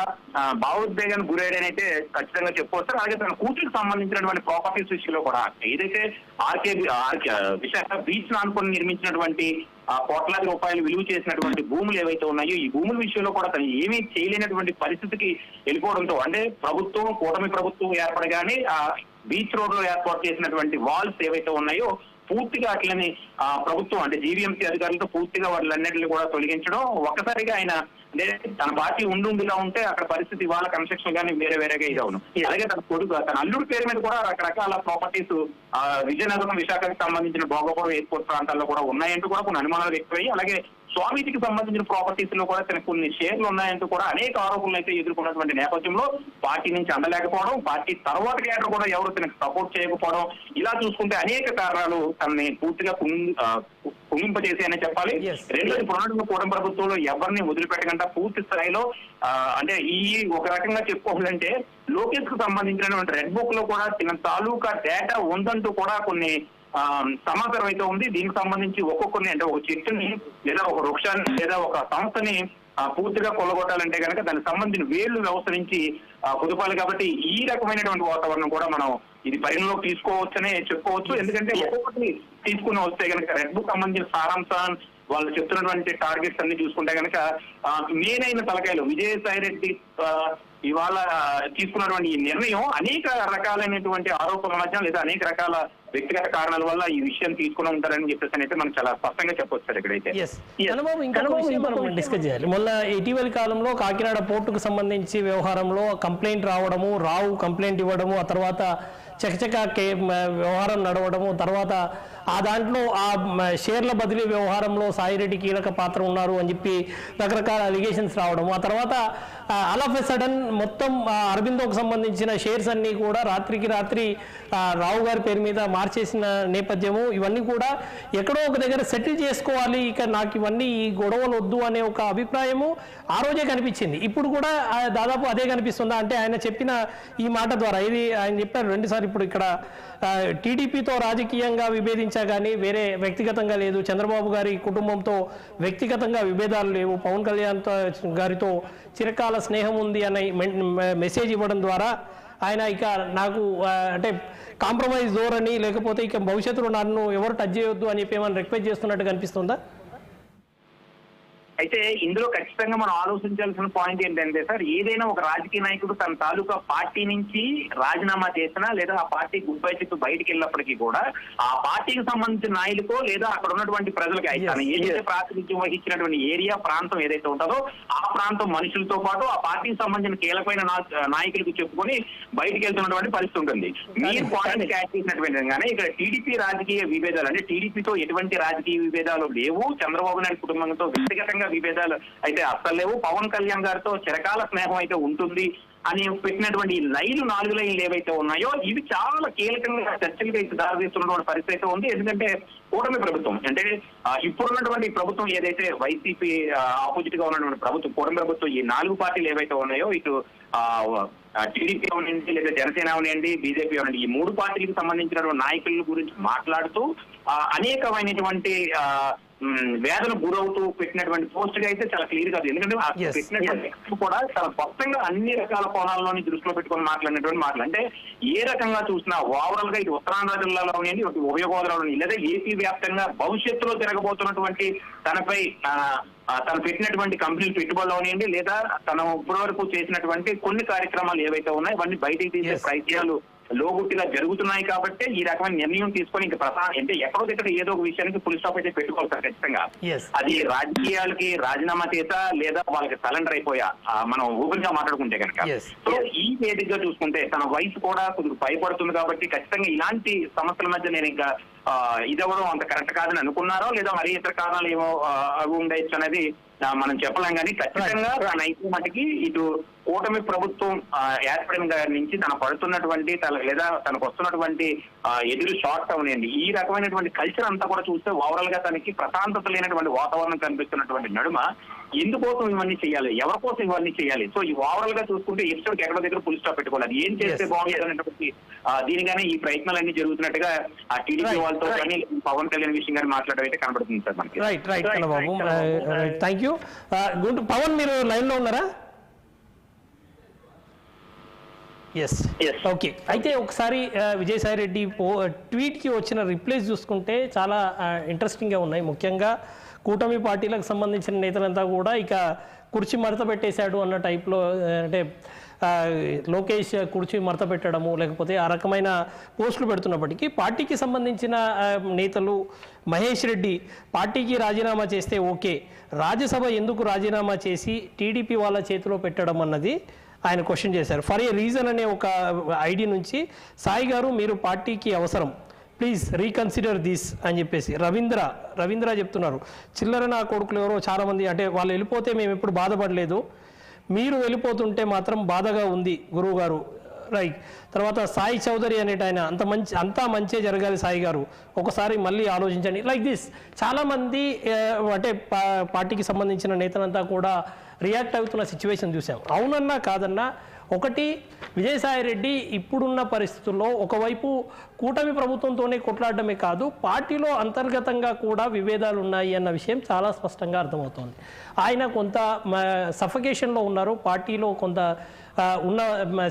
భావోద్వేగానికి గురయ్యాడని అయితే ఖచ్చితంగా చెప్పుకోవచ్చు. అలాగే తన కూతురికి సంబంధించినటువంటి ప్రాపర్టీస్ విషయంలో కూడా ఏదైతే విశాఖ బీచ్ అనుకుని నిర్మించినటువంటి కోట్లాది రూపాయలు విలువ చేసినటువంటి భూములు ఏవైతే ఉన్నాయో ఈ భూముల విషయంలో కూడా తను ఏమీ చేయలేనటువంటి పరిస్థితికి వెళ్ళిపోవడంతో అంటే ప్రభుత్వం కూటమి ప్రభుత్వం ఏర్పడగానే బీచ్ రోడ్ లో ఏర్పాటు చేసినటువంటి వాల్స్ ఏవైతే ఉన్నాయో పూర్తిగా అట్లని ప్రభుత్వం అంటే జీవీఎంసీ అధికారులతో పూర్తిగా వాటిలన్నింటినీ కూడా తొలగించడం ఒక్కసారిగా ఆయన అంటే తన పార్టీ ఉండిలా ఉంటే అక్కడ పరిస్థితి వాళ్ళ కన్స్ట్రక్షన్ కానీ వేరేగా ఇది అవును. అలాగే తన కొడుకు తన అల్లుడి పేరు మీద కూడా రకరకాల ప్రాపర్టీస్ విజయనగరం విశాఖకు సంబంధించిన భోగపురం ఎయిర్పోర్ట్ ప్రాంతాల్లో కూడా ఉన్నాయంటూ కూడా కొన్ని అనుమానాలు వ్యక్తమయ్యి అలాగే స్వామితికి సంబంధించిన ప్రాపర్టీస్ లో కూడా తనకు కొన్ని షేర్లు ఉన్నాయంటూ కూడా అనేక ఆరోపణలు అయితే ఎదుర్కొన్నటువంటి నేపథ్యంలో పార్టీ నుంచి అందలేకపోవడం పార్టీ తర్వాత లీడర్ కూడా ఎవరు తనకు సపోర్ట్ చేయకపోవడం ఇలా చూసుకుంటే అనేక కారణాలు తనని పూర్తిగా కుంగింపజేసాయని చెప్పాలి. రెండోది పునరుద్ధరణ కూటమి ప్రభుత్వంలో ఎవరిని వదిలిపెట్టకుండా పూర్తి స్థాయిలో అంటే ఈ ఒక రకంగా చెప్పుకోవాలంటే లోకేష్ కు సంబంధించినటువంటి రెడ్ బుక్ లో కూడా తన తాలూకా డేటా ఉందంటూ కూడా కొన్ని సమాచారం అయితే ఉంది. దీనికి సంబంధించి ఒక్కొక్కరిని అంటే ఒక చెట్టుని లేదా ఒక వృక్షాన్ని లేదా ఒక సంస్థని పూర్తిగా కొల్లగొట్టాలంటే కనుక దానికి సంబంధించిన వేళ్లు వ్యవస్థ నుంచి కుదుపాలి. కాబట్టి ఈ రకమైనటువంటి వాతావరణం కూడా మనం ఇది పరిగణలోకి తీసుకోవచ్చనే చెప్పుకోవచ్చు. ఎందుకంటే ఒక్కొక్కటి తీసుకుని వస్తే కనుక రెడ్ బుక్ సంబంధించిన సారాంశం వాళ్ళు చెప్తున్నటువంటి టార్గెట్స్ అన్ని చూసుకుంటే కనుక మెయిన్ అయిన తలకాయలు విజయసాయి రెడ్డి ఇవాళ తీసుకున్నటువంటి ఈ నిర్ణయం అనేక రకాలైనటువంటి ఆరోపణల మధ్య లేదా అనేక రకాల వ్యక్తిగత కారణాల వల్ల ఈ విషయం తీసుకుని ఉంటారని చెప్పేసి అయితే మనం చాలా స్పష్టంగా చెప్పొచ్చు సార్ ఇక్కడైతే. మనం డిస్కస్ చేయాలి. మొన్న ఇటీవలి కాలంలో కాకినాడ పోర్టుకు సంబంధించి వ్యవహారంలో కంప్లైంట్ రావడము కంప్లైంట్ ఇవ్వడము ఆ తర్వాత చకచక వ్యవహారం నడవడము తర్వాత ఆ దాంట్లో ఆ షేర్ల బదిలీ వ్యవహారంలో సాయిరెడ్డి కీలక పాత్ర ఉన్నారు అని చెప్పి రకరకాల అలిగేషన్స్ రావడము ఆ తర్వాత ఆల్ ఆఫ్ ఎ సడన్ మొత్తం అరబిందోకు సంబంధించిన షేర్స్ అన్నీ కూడా రాత్రికి రాత్రి రావు గారి పేరు మీద మార్చేసిన నేపథ్యము ఇవన్నీ కూడా ఎక్కడో ఒక దగ్గర సెటిల్ చేసుకోవాలి ఇక నాకు ఇవన్నీ ఈ గొడవలు వద్దు అనే ఒక అభిప్రాయము ఆ రోజే కనిపించింది. ఇప్పుడు కూడా దాదాపు అదే కనిపిస్తుందా అంటే ఆయన చెప్పిన ఈ మాట ద్వారా ఇది ఆయన చెప్పారు రెండుసార్లు. ఇప్పుడు ఇక్కడ టీడీపీతో రాజకీయంగా విభేదించా కానీ వేరే వ్యక్తిగతంగా లేదు, చంద్రబాబు గారి కుటుంబంతో వ్యక్తిగతంగా విభేదాలు లేవు, పవన్ కళ్యాణ్ గారితో చిరకాల స్నేహం ఉంది అనే మెసేజ్ ఇవ్వడం ద్వారా ఆయన ఇక నాకు అంటే కాంప్రమైజ్ ధోరణి లేకపోతే ఇక భవిష్యత్తులో నన్ను ఎవరు టచ్ చేయొద్దు అని చెప్పి ఏమైనా రిక్వెస్ట్ చేస్తున్నట్టు కనిపిస్తుందా? అయితే ఇందులో ఖచ్చితంగా మనం ఆలోచించాల్సిన పాయింట్ ఏంటంటే సార్ ఏదైనా ఒక రాజకీయ నాయకుడు తన తాలూకా పార్టీ నుంచి రాజీనామా చేసినా లేదా ఆ పార్టీ గుడ్ బై చెప్పి బయటికి వెళ్ళినప్పటికీ కూడా ఆ పార్టీకి సంబంధించిన నాయకులకో లేదా అక్కడ ఉన్నటువంటి ప్రజలకి తను ఏదైతే ప్రాతినిధ్యం వహించినటువంటి ఏరియా ప్రాంతం ఏదైతే ఉంటుందో ఆ ప్రాంతం మనుషులతో పాటు ఆ పార్టీకి సంబంధించిన కీలకమైన నాయకులకు చెప్పుకొని బయటికి వెళ్తున్నటువంటి పరిస్థితి ఉంటుంది. మీరు పాయింట్ క్యాచ్ చేసినటువంటి కానీ ఇక్కడ టీడీపీ రాజకీయ విభేదాలు అంటే టీడీపీతో ఎటువంటి రాజకీయ విభేదాలు లేవు, చంద్రబాబు నాయుడు కుటుంబంతో వ్యక్తిగతంగా విభేదాలు అయితే అస్సలు లేవు, పవన్ కళ్యాణ్ గారితో చిరకాల స్నేహం అయితే ఉంటుంది అని పెట్టినటువంటి లైన్లు 4 లైన్లు ఏవైతే ఉన్నాయో ఇవి చాలా కీలకంగా చర్చలకు దారితీస్తున్నటువంటి పరిస్థితి అయితే ఉంది. ఎందుకంటే కూటమి ప్రభుత్వం అంటే ఇప్పుడున్నటువంటి ప్రభుత్వం ఏదైతే వైసీపీ ఆపోజిట్ గా ఉన్నటువంటి ప్రభుత్వం కూటమి ప్రభుత్వం ఈ 4 పార్టీలు ఏవైతే ఉన్నాయో ఇటు టీడీపీ అవనండి లేదా జనసేన అవనండి బీజేపీ అవనండి ఈ 3 పార్టీలకు సంబంధించినటువంటి నాయకుల గురించి మాట్లాడుతూ అనేకమైనటువంటి వేదన గురవుతూ పెట్టినటువంటి పోస్ట్ గా అయితే చాలా క్లియర్ కాదు. ఎందుకంటే పెట్టినటువంటి కూడా చాలా స్పష్టంగా అన్ని రకాల కోణాల్లోని దృష్టిలో పెట్టుకొని మాట్లాడినటువంటి మాటలు అంటే ఏ రకంగా చూసినా ఓవరాల్ గా ఇటు ఉత్తరాంధ్ర జిల్లాలో ఉండండి ఇటు ఉభయ గోదావరిలో లేదా ఏపీ వ్యాప్తంగా భవిష్యత్తులో జరగబోతున్నటువంటి తనపై తను పెట్టినటువంటి కంపెనీలు పెట్టుబడులు అవనివ్వండి లేదా తను ఇప్పటి వరకు చేసినటువంటి కొన్ని కార్యక్రమాలు ఏవైతే ఉన్నాయో ఇవన్నీ బయటికి తీసే ప్రయత్నాలు లోగుట్టిగా జరుగుతున్నాయి కాబట్టి ఈ రకమైన నిర్ణయం తీసుకొని ఇంకా అంటే ఎక్కడో దగ్గర ఏదో ఒక విషయానికి ఫుల్ స్టాప్ అయితే పెట్టుకోవాలి సార్ ఖచ్చితంగా. అది రాజకీయాలకి రాజీనామా చేసా లేదా వాళ్ళకి సరెండర్ అయిపోయా మనం ఓపెన్ గా మాట్లాడుకుంటే కనుక. సో ఈ వేదికగా చూసుకుంటే తన వయసు కూడా కొద్దిగా భయపడుతుంది కాబట్టి ఖచ్చితంగా ఇలాంటి సమస్యల మధ్య నేను ఇంకా ఇదెవరో అంత కరెక్ట్ కాదని అనుకున్నారో లేదా మరి ఇతర కారణాలు ఏమో అవి ఉండొచ్చు అనేది మనం చెప్పలేం. కానీ ఖచ్చితంగా తన అయితే మటుకి ఇటు కూటమి ప్రభుత్వం ఏర్పడిన గారి నుంచి తన పడుతున్నటువంటి లేదా తనకు వస్తున్నటువంటి ఎదురు షార్ట్ అవనండి ఈ రకమైనటువంటి కల్చర్ అంతా కూడా చూస్తే ఓవరాల్ గా తనకి ప్రశాంతత లేనటువంటి వాతావరణం కనిపిస్తున్నటువంటి నడుమ ఎందుకోసం ఇవన్నీ చేయాలి, ఎవరి కోసం ఇవన్నీ చేయాలి? సో ఈ ఓవరాల్ గా చూసుకుంటే ఎపిసోడ్ ఎక్కడ దగ్గర ఫుల్ స్టాప్ పెట్టుకోవాలి, అది ఏం చేస్తే బాగుంది అనేటువంటి దీనిగానే ఈ ప్రయత్నాలన్నీ జరుగుతున్నట్టుగా ఆ టీడీపీ వాళ్ళతో కానీ పవన్ కళ్యాణ్ విషయం గానీ మాట్లాడడం అయితే కనబడుతుంది సార్ మనకి. రైట్ బాబు, థ్యాంక్ యూ. పవన్ మీరు లైన్ లో ఉన్నారా? Yes, okay. అయితే ఒకసారి విజయసాయి రెడ్డి ట్వీట్కి వచ్చిన రిప్లైస్ చూసుకుంటే చాలా ఇంట్రెస్టింగ్గా ఉన్నాయి. ముఖ్యంగా కూటమి పార్టీలకు సంబంధించిన నేతలంతా కూడా ఇక కుర్చీ మడత పెట్టేశాడు అన్న టైప్లో, అంటే లోకేష్ కుర్చీ మడత పెట్టడము లేకపోతే ఆ రకమైన పోస్టులు పెడుతున్నప్పటికీ పార్టీకి సంబంధించిన నేతలు మహేష్ రెడ్డి పార్టీకి రాజీనామా చేస్తే ఓకే, రాజ్యసభ ఎందుకు రాజీనామా చేసి టీడీపీ వాళ్ళ చేతిలో పెట్టడం అన్నది ఆయన క్వశ్చన్ చేశారు. ఫర్ ఏ రీజన్ అనే ఒక ఐడి నుంచి సాయి గారు మీరు పార్టీకి అవసరం, ప్లీజ్ రీకన్సిడర్ దిస్ అని చెప్పేసి రవీంద్ర చెప్తున్నారు. చిల్లర నా కొడుకులు ఎవరో చాలామంది, అంటే వాళ్ళు వెళ్ళిపోతే మేము ఎప్పుడు బాధపడలేదు, మీరు వెళ్ళిపోతుంటే మాత్రం బాధగా ఉంది గురువు గారు. రైట్. తర్వాత సాయి చౌదరి అనేట ఆయన అంతా మంచే జరగాలి సాయి గారు, ఒకసారి మళ్ళీ ఆలోచించండి. లైక్ దిస్ చాలామంది అంటే పార్టీకి సంబంధించిన నేతలంతా కూడా రియాక్ట్ అవుతున్న సిచ్యువేషన్ చూసాం. అవునన్నా కాదన్నా ఒకటి, విజయసాయి రెడ్డి ఇప్పుడున్న పరిస్థితుల్లో ఒకవైపు కూటమి ప్రభుత్వంతోనే కొట్లాడడమే కాదు, పార్టీలో అంతర్గతంగా కూడా విభేదాలు ఉన్నాయి అన్న విషయం చాలా స్పష్టంగా అర్థమవుతోంది. ఆయన కొంత సఫకేషన్లో ఉన్నారు, పార్టీలో కొంత ఉన్న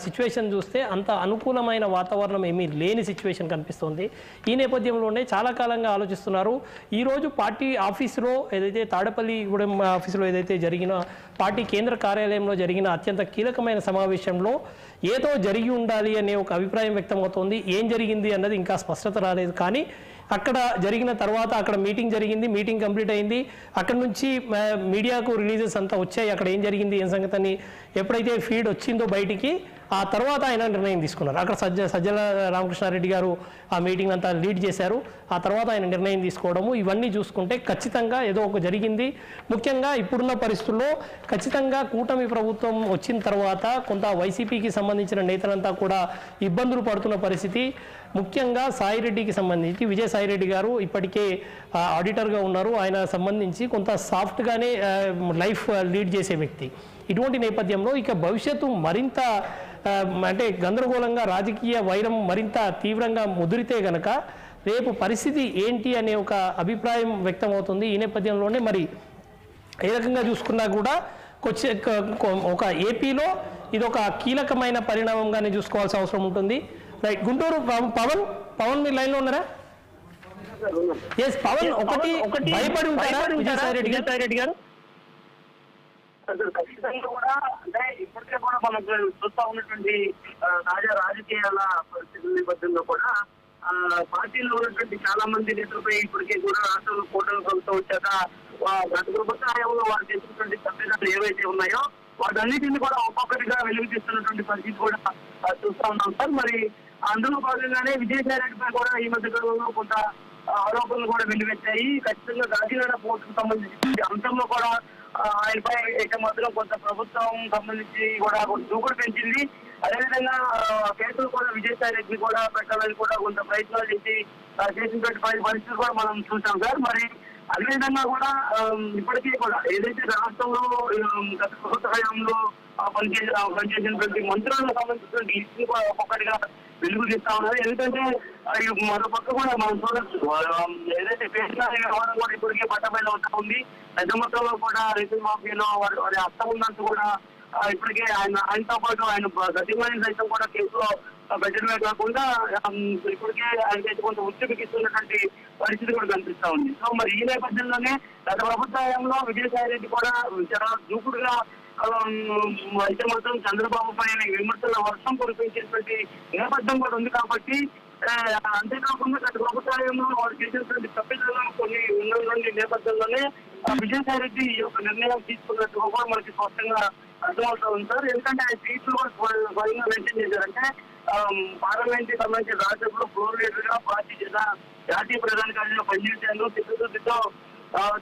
సిచ్యువేషన్ చూస్తే అంత అనుకూలమైన వాతావరణం ఏమీ లేని సిచ్యువేషన్ కనిపిస్తుంది. ఈ నేపథ్యంలోనే చాలా కాలంగా ఆలోచిస్తున్నారు. ఈరోజు పార్టీ ఆఫీసులో ఏదైతే తాడేపల్లిగూడెం ఆఫీసులో ఏదైతే జరిగిన పార్టీ కేంద్ర కార్యాలయంలో జరిగిన అత్యంత కీలకమైన సమావేశంలో ఏదో జరిగి ఉండాలి అనే ఒక అభిప్రాయం వ్యక్తమవుతోంది. ఏం జరిగింది అన్నది ఇంకా స్పష్టత రాలేదు. కానీ అక్కడ జరిగిన తర్వాత అక్కడ మీటింగ్ జరిగింది, మీటింగ్ కంప్లీట్ అయింది, అక్కడ నుంచి మీడియాకు రిలీజెస్ అంతా వచ్చాయి, అక్కడ ఏం జరిగింది ఏం సంగతి అని ఎప్పుడైతే ఫీడ్ వచ్చిందో బయటికి, ఆ తర్వాత ఆయన నిర్ణయం తీసుకున్నారు. అక్కడ సజ్జల రామకృష్ణారెడ్డి గారు ఆ మీటింగ్ అంతా లీడ్ చేశారు. ఆ తర్వాత ఆయన నిర్ణయం తీసుకోవడము, ఇవన్నీ చూసుకుంటే ఖచ్చితంగా ఏదో ఒక జరిగింది. ముఖ్యంగా ఇప్పుడున్న పరిస్థితుల్లో ఖచ్చితంగా కూటమి ప్రభుత్వం వచ్చిన తర్వాత కొంత వైసీపీకి సంబంధించిన నేతలంతా కూడా ఇబ్బందులు పడుతున్న పరిస్థితి. ముఖ్యంగా సాయిరెడ్డికి సంబంధించి విజయసాయిరెడ్డి గారు ఇప్పటికే ఆడిటర్గా ఉన్నారు. ఆయన సంబంధించి కొంత సాఫ్ట్గానే లైఫ్ లీడ్ చేసే వ్యక్తి. ఇటువంటి నేపథ్యంలో ఇక భవిష్యత్తు మరింత అంటే గందరగోళంగా, రాజకీయ వైరం మరింత తీవ్రంగా ముదిరితే గనక రేపు పరిస్థితి ఏంటి అనే ఒక అభిప్రాయం వ్యక్తమవుతుంది. ఈ నేపథ్యంలోనే మరి ఏ రకంగా చూసుకున్నా కూడా ఒక ఏపీలో ఇదొక కీలకమైన పరిణామంగానే చూసుకోవాల్సిన అవసరం ఉంటుంది. రైట్. గుంటూరు పవన్ మీ లైన్లో ఉన్నారా? ఎస్ పవన్, ఒకటి భయపడి ఉంటారా విజయసాయిరెడ్డి గారు? ఖచ్చితంగా కూడా అంటే ఇప్పటికే కూడా మనం చూస్తా ఉన్నటువంటి తాజా రాజకీయాల పరిస్థితుల నేపథ్యంలో కూడా పార్టీలో ఉన్నటువంటి చాలా మంది నేతలపై ఇప్పటికే కూడా రాష్ట్రంలో కూటమి ప్రభుత్వం వచ్చాక గత ప్రభుత్వ హయాంలో వారు చేసినటువంటి తప్పిదాలు ఏవైతే ఉన్నాయో వాటన్నిటిని కూడా ఒక్కొక్కటిగా వెలుగు తీస్తున్నటువంటి పరిస్థితి కూడా చూస్తా ఉన్నాం సార్. మరి అందులో భాగంగానే విజయసాయి రెడ్డిపై కూడా ఈ మధ్య కాలంలో కొంత ఆరోపణలు కూడా వెలువెచ్చాయి. ఖచ్చితంగా గాజీవాడ పోర్టుకు సంబంధించి అంశంలో కూడా ఆయనపై అయితే మాత్రం కొంత ప్రభుత్వం సంబంధించి కూడా దూకుడు పెంచింది. అదేవిధంగా కేసులు కూడా విజయసాయి రెడ్డిని కూడా పెట్టాలని కూడా కొంత ప్రయత్నాలు చేసినటువంటి పరిస్థితులు కూడా మనం చూసాం సార్. మరి అదేవిధంగా కూడా ఇప్పటికీ కూడా ఏదైతే రాష్ట్రంలో గత ప్రభుత్వ హయాంలో పనిచేసినటువంటి మంత్రులకు సంబంధించినటువంటి ఇష్యూ కూడా ఒక్కొక్కటిగా వెలుగు తీస్తా ఉన్నారు. ఎందుకంటే మరో పక్క కూడా మనం చూడొచ్చు, ఏదైతే పేషణ వ్యవహారం కూడా ఇప్పటికే పట్టబయలు అవుతా ఉంది. పెద్ద మొత్తంలో కూడా రైతు మాఫీలో వారి హస్తం ఉన్నట్టు కూడా ఇప్పటికే ఆయనతో పాటు ఆయన గతిమని సైతం కూడా కేసులో పెట్టడమే కాకుండా ఇప్పటికే ఆయనకైతే కొంత ఉద్యోగిస్తున్నటువంటి పరిస్థితి కూడా కనిపిస్తా ఉంది. సో మరి ఈ నేపథ్యంలోనే గత ప్రభుత్వ హయాంలో విజయసాయి రెడ్డి కూడా చాలా దూకుడుగా అయితే మాత్రం చంద్రబాబు పై విమర్శల వర్షం కురిపించేటువంటి నేపథ్యం కూడా ఉంది. కాబట్టి అంతేకాకుండా గత ప్రభుత్వంలో వారు చేసినటువంటి తప్పిదాలను కొన్ని ఉన్నటువంటి నేపథ్యంలోనే విజయసాయి రెడ్డి ఈ యొక్క నిర్ణయం తీసుకున్నట్టుగా కూడా మనకి స్పష్టంగా అర్థమవుతా ఉంది సార్. ఎందుకంటే ఆయన సీట్లు కూడా స్వయంగా మెన్షన్ చేశారంటే పార్లమెంట్ కి సంబంధించిన రాజ్యసభలో ఫ్లోర్ లీడర్ గా పార్టీ జాతీయ ప్రధాన కార్యాలయంలో పనిచేశాను, చిత్తశుద్ధితో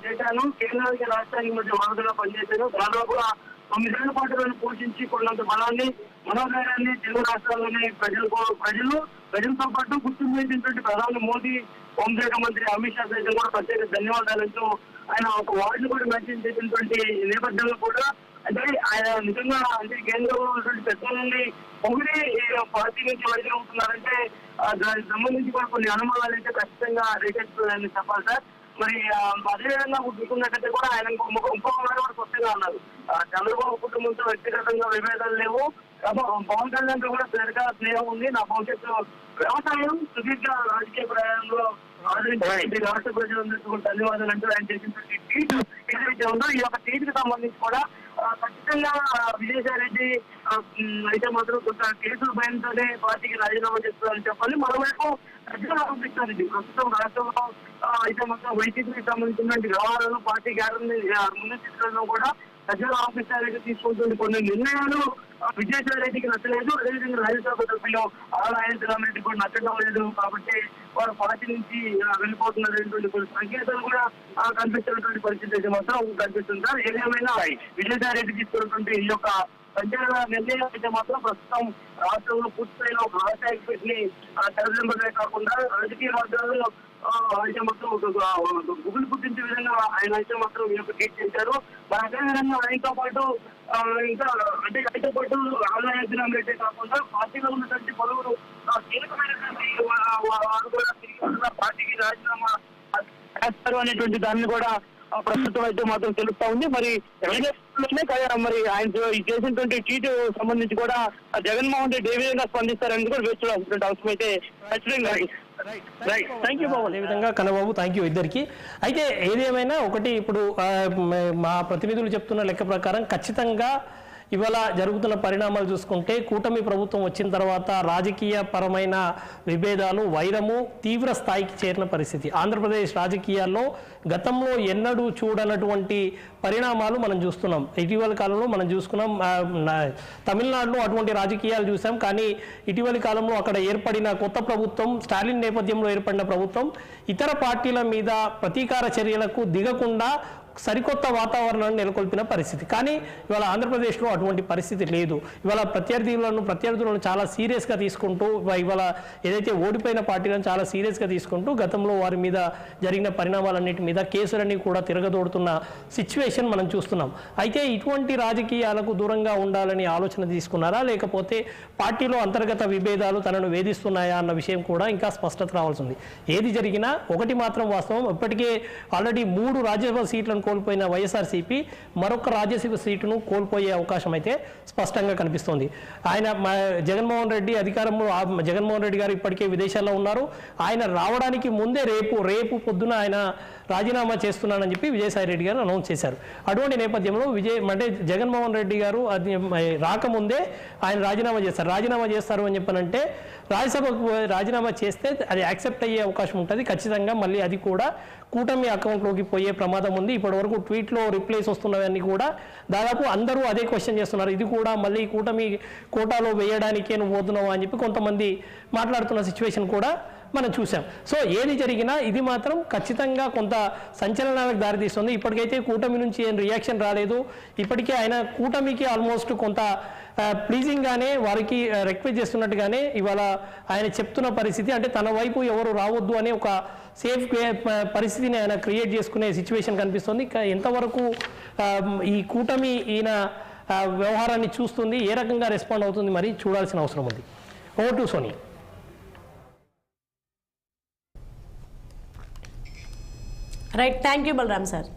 చేశాను, కేంద్రానికి రాష్ట్రానికి మధ్య వారధిగా పనిచేశాను, దాదాపుగా 9 ఏళ్ల పాటు పోషించి కొన్నంత బలాన్ని మనోధైర్యాన్ని తెలుగు రాష్ట్రాల్లోని ప్రజలతో పాటు గుర్తింపు ప్రధాని మోదీ, హోంశాఖ మంత్రి అమిత్ షా సైతం కూడా ప్రత్యేక ధన్యవాదాలతో ఆయన ఒక వార్డును కూడా మెన్షన్ చేసినటువంటి నేపథ్యంలో కూడా అంటే ఆయన నిజంగా అంటే కేంద్రంలో ఉన్నటువంటి పెద్దలని పొగిడి పార్టీ నుంచి వైద్యులు అవుతున్నారంటే దానికి సంబంధించి కూడా కొన్ని అనుమానాలు అయితే ఖచ్చితంగా రేకెత్తుతుందని చెప్పాలి సార్. మరి అదేవిధంగా చూసుకున్నట్టయితే కూడా ఆయన ఇంకో మాట కూడా స్పష్టంగా ఉన్నారు. చంద్రబాబు కుటుంబంతో వ్యక్తిగతంగా విభేదాలు లేవు, పవన్ కళ్యాణ్ తో కూడా పెద్దగా స్నేహం ఉంది, నా భవిష్యత్తు వ్యవసాయం సుదీర్ఘ రాజకీయ ప్రయాణంలో ఆదరించినటువంటి రాష్ట్ర ప్రజలందరికీ ధన్యవాదాలు అంటూ ఆయన చేసినటువంటి ట్వీట్ ఏదైతే ఉందో ఈ యొక్క ట్వీట్ కి సంబంధించి కూడా ఖచ్చితంగా విజయసాయిరెడ్డి అయితే మాత్రం కొంత కేసుల భయంతోనే పార్టీకి రాజీనామా చేస్తున్నారని చెప్పాలి. మరోవైపు ప్రజలు ఆరోపిస్తారండి ప్రస్తుతం రాష్ట్రంలో అయితే మాత్రం వైసీపీకి సంబంధించినటువంటి వ్యవహారాలు పార్టీ గ్యారెంటీ ముందు తీసుకెళ్ళడం కూడా ప్రజలు ఆరోపిస్తారెడ్డి తీసుకుంటుంది కొన్ని నిర్ణయాలు విజయసాయి రెడ్డికి నచ్చలేదు, అదేవిధంగా రాజ్యసభ సభ్యులు రామరెడ్డి కూడా నచ్చడం లేదు కాబట్టి వారు పార్టీ నుంచి వెళ్ళిపోతున్నటువంటి కొన్ని సంకేతాలు కూడా కనిపిస్తున్నటువంటి పరిస్థితి అయితే మాత్రం కనిపిస్తుంది సార్. ఏదేమైనా విజయసాయి రెడ్డి తీసుకున్నటువంటి ఈ యొక్క సంచలన నిర్ణయం అయితే మాత్రం ప్రస్తుతం రాష్ట్రంలో పూర్తిస్థాయిలో ఒక రాజకీయ పెట్టి తెరదింపడమే కాకుండా రాజకీయ వర్గాల్లో అయితే మాత్రం గుబులు పుట్టించే విధంగా ఆయన అయితే మాత్రం ఈ యొక్క ట్వీట్ చేశారు. మరి అదేవిధంగా ఆయనతో పాటు ఇంకా అంటే ఆయనతో పాటు రామరెడ్డి కాకుండా పార్టీలో ఉన్నటువంటి పలువురు కీలకమైనటువంటి వారు కూడా తిరిగి పార్టీకి రాజీనామా చేస్తారు అనేటువంటి దాన్ని కూడా ప్రస్తుతం అయితే మాత్రం తెలుస్తా ఉంది. మరి మరి ఆయన చేసినటువంటి ట్వీట్ సంబంధించి కూడా జగన్మోహన్ రెడ్డి ఏ విధంగా స్పందిస్తారని కూడా వేచి చూడాల్సినటువంటి అవసరం అయితే థ్యాంక్ యూ బాబు. అదేవిధంగా కన్నబాబు థ్యాంక్ యూ ఇద్దరికి. అయితే ఏదేమైనా ఒకటి ఇప్పుడు మా ప్రతినిధులు చెప్తున్న లెక్క ప్రకారం ఖచ్చితంగా ఇవాళ జరుగుతున్న పరిణామాలు చూసుకుంటే కూటమి ప్రభుత్వం వచ్చిన తర్వాత రాజకీయ పరమైన విభేదాలు వైరము తీవ్ర స్థాయికి చేరిన పరిస్థితి ఆంధ్రప్రదేశ్ రాజకీయాల్లో గతంలో ఎన్నడూ చూడనటువంటి పరిణామాలు మనం చూస్తున్నాం. ఇటీవలి కాలంలో మనం చూసుకున్నాం, తమిళనాడులో అటువంటి రాజకీయాలు చూసాం. కానీ ఇటీవలి కాలంలో అక్కడ ఏర్పడిన కొత్త ప్రభుత్వం, స్టాలిన్ నేపథ్యంలో ఏర్పడిన ప్రభుత్వం ఇతర పార్టీల మీద ప్రతీకార చర్యలకు దిగకుండా సరికొత్త వాతావరణాన్ని నెలకొల్పిన పరిస్థితి. కానీ ఇవాళ ఆంధ్రప్రదేశ్లో అటువంటి పరిస్థితి లేదు. ఇవాళ ప్రత్యర్థులను చాలా సీరియస్గా తీసుకుంటూ ఇవాళ ఏదైతే ఓడిపోయిన పార్టీలను చాలా సీరియస్గా తీసుకుంటూ గతంలో వారి మీద జరిగిన పరిణామాలన్నిటి మీద కేసులన్నీ కూడా తిరగదోడుతున్న సిచ్యువేషన్ మనం చూస్తున్నాం. అయితే ఇటువంటి రాజకీయాలకు దూరంగా ఉండాలని ఆలోచన తీసుకున్నారా, లేకపోతే పార్టీలో అంతర్గత విభేదాలు తనను వేధిస్తున్నాయా అన్న విషయం కూడా ఇంకా స్పష్టత రావాల్సి ఉంది. ఏది జరిగినా ఒకటి మాత్రం వాస్తవం, ఇప్పటికే ఆల్రెడీ 3 రాజ్యసభ సీట్లను కోల్పోయిన వైఎస్ఆర్సీపీ మరొక రాజ్యసభ సీటును కోల్పోయే అవకాశం అయితే స్పష్టంగా కనిపిస్తోంది. ఆయన జగన్మోహన్ రెడ్డి గారు ఇప్పటికే విదేశాల్లో ఉన్నారు. ఆయన రావడానికి ముందే రేపు పొద్దున ఆయన రాజీనామా చేస్తున్నానని చెప్పి విజయసాయి రెడ్డి గారు అనౌన్స్ చేశారు. అటువంటి నేపథ్యంలో జగన్మోహన్ రెడ్డి గారు అది రాకముందే ఆయన రాజీనామా చేస్తారు అని చెప్పనంటే రాజ్యసభకు రాజీనామా చేస్తే అది యాక్సెప్ట్ అయ్యే అవకాశం ఉంటుంది. ఖచ్చితంగా మళ్ళీ అది కూడా కూటమి అకౌంట్లోకి పోయే ప్రమాదం ఉంది. ఇప్పటివరకు ట్వీట్లో రిప్లైస్ వస్తున్నవన్నీ కూడా దాదాపు అందరూ అదే క్వశ్చన్ చేస్తున్నారు. ఇది కూడా మళ్ళీ కూటమి కోటాలో వేయడానికే నువ్వు పోతున్నావా అని చెప్పి కొంతమంది మాట్లాడుతున్న సిచ్యువేషన్ కూడా మనం చూసాం. సో ఏది జరిగినా ఇది మాత్రం ఖచ్చితంగా కొంత సంచలనాలకు దారితీస్తుంది. ఇప్పటికైతే కూటమి నుంచి ఏం రియాక్షన్ రాలేదు. ఇప్పటికే ఆయన కూటమికి ఆల్మోస్ట్ కొంత ప్లీజింగ్గానే వారికి రిక్వెస్ట్ చేస్తున్నట్టుగానే ఇవాళ ఆయన చెప్తున్న పరిస్థితి, అంటే తన వైపు ఎవరు రావద్దు అనే ఒక సేఫ్ పరిస్థితిని ఆయన క్రియేట్ చేసుకునే సిచ్యువేషన్ కనిపిస్తుంది. ఎంతవరకు ఈ కూటమి ఈయన వ్యవహారాన్ని చూస్తుంది, ఏ రకంగా రెస్పాండ్ అవుతుంది మరి చూడాల్సిన అవసరం ఉంది. Over to Soni. Right, thank you Balaram sir.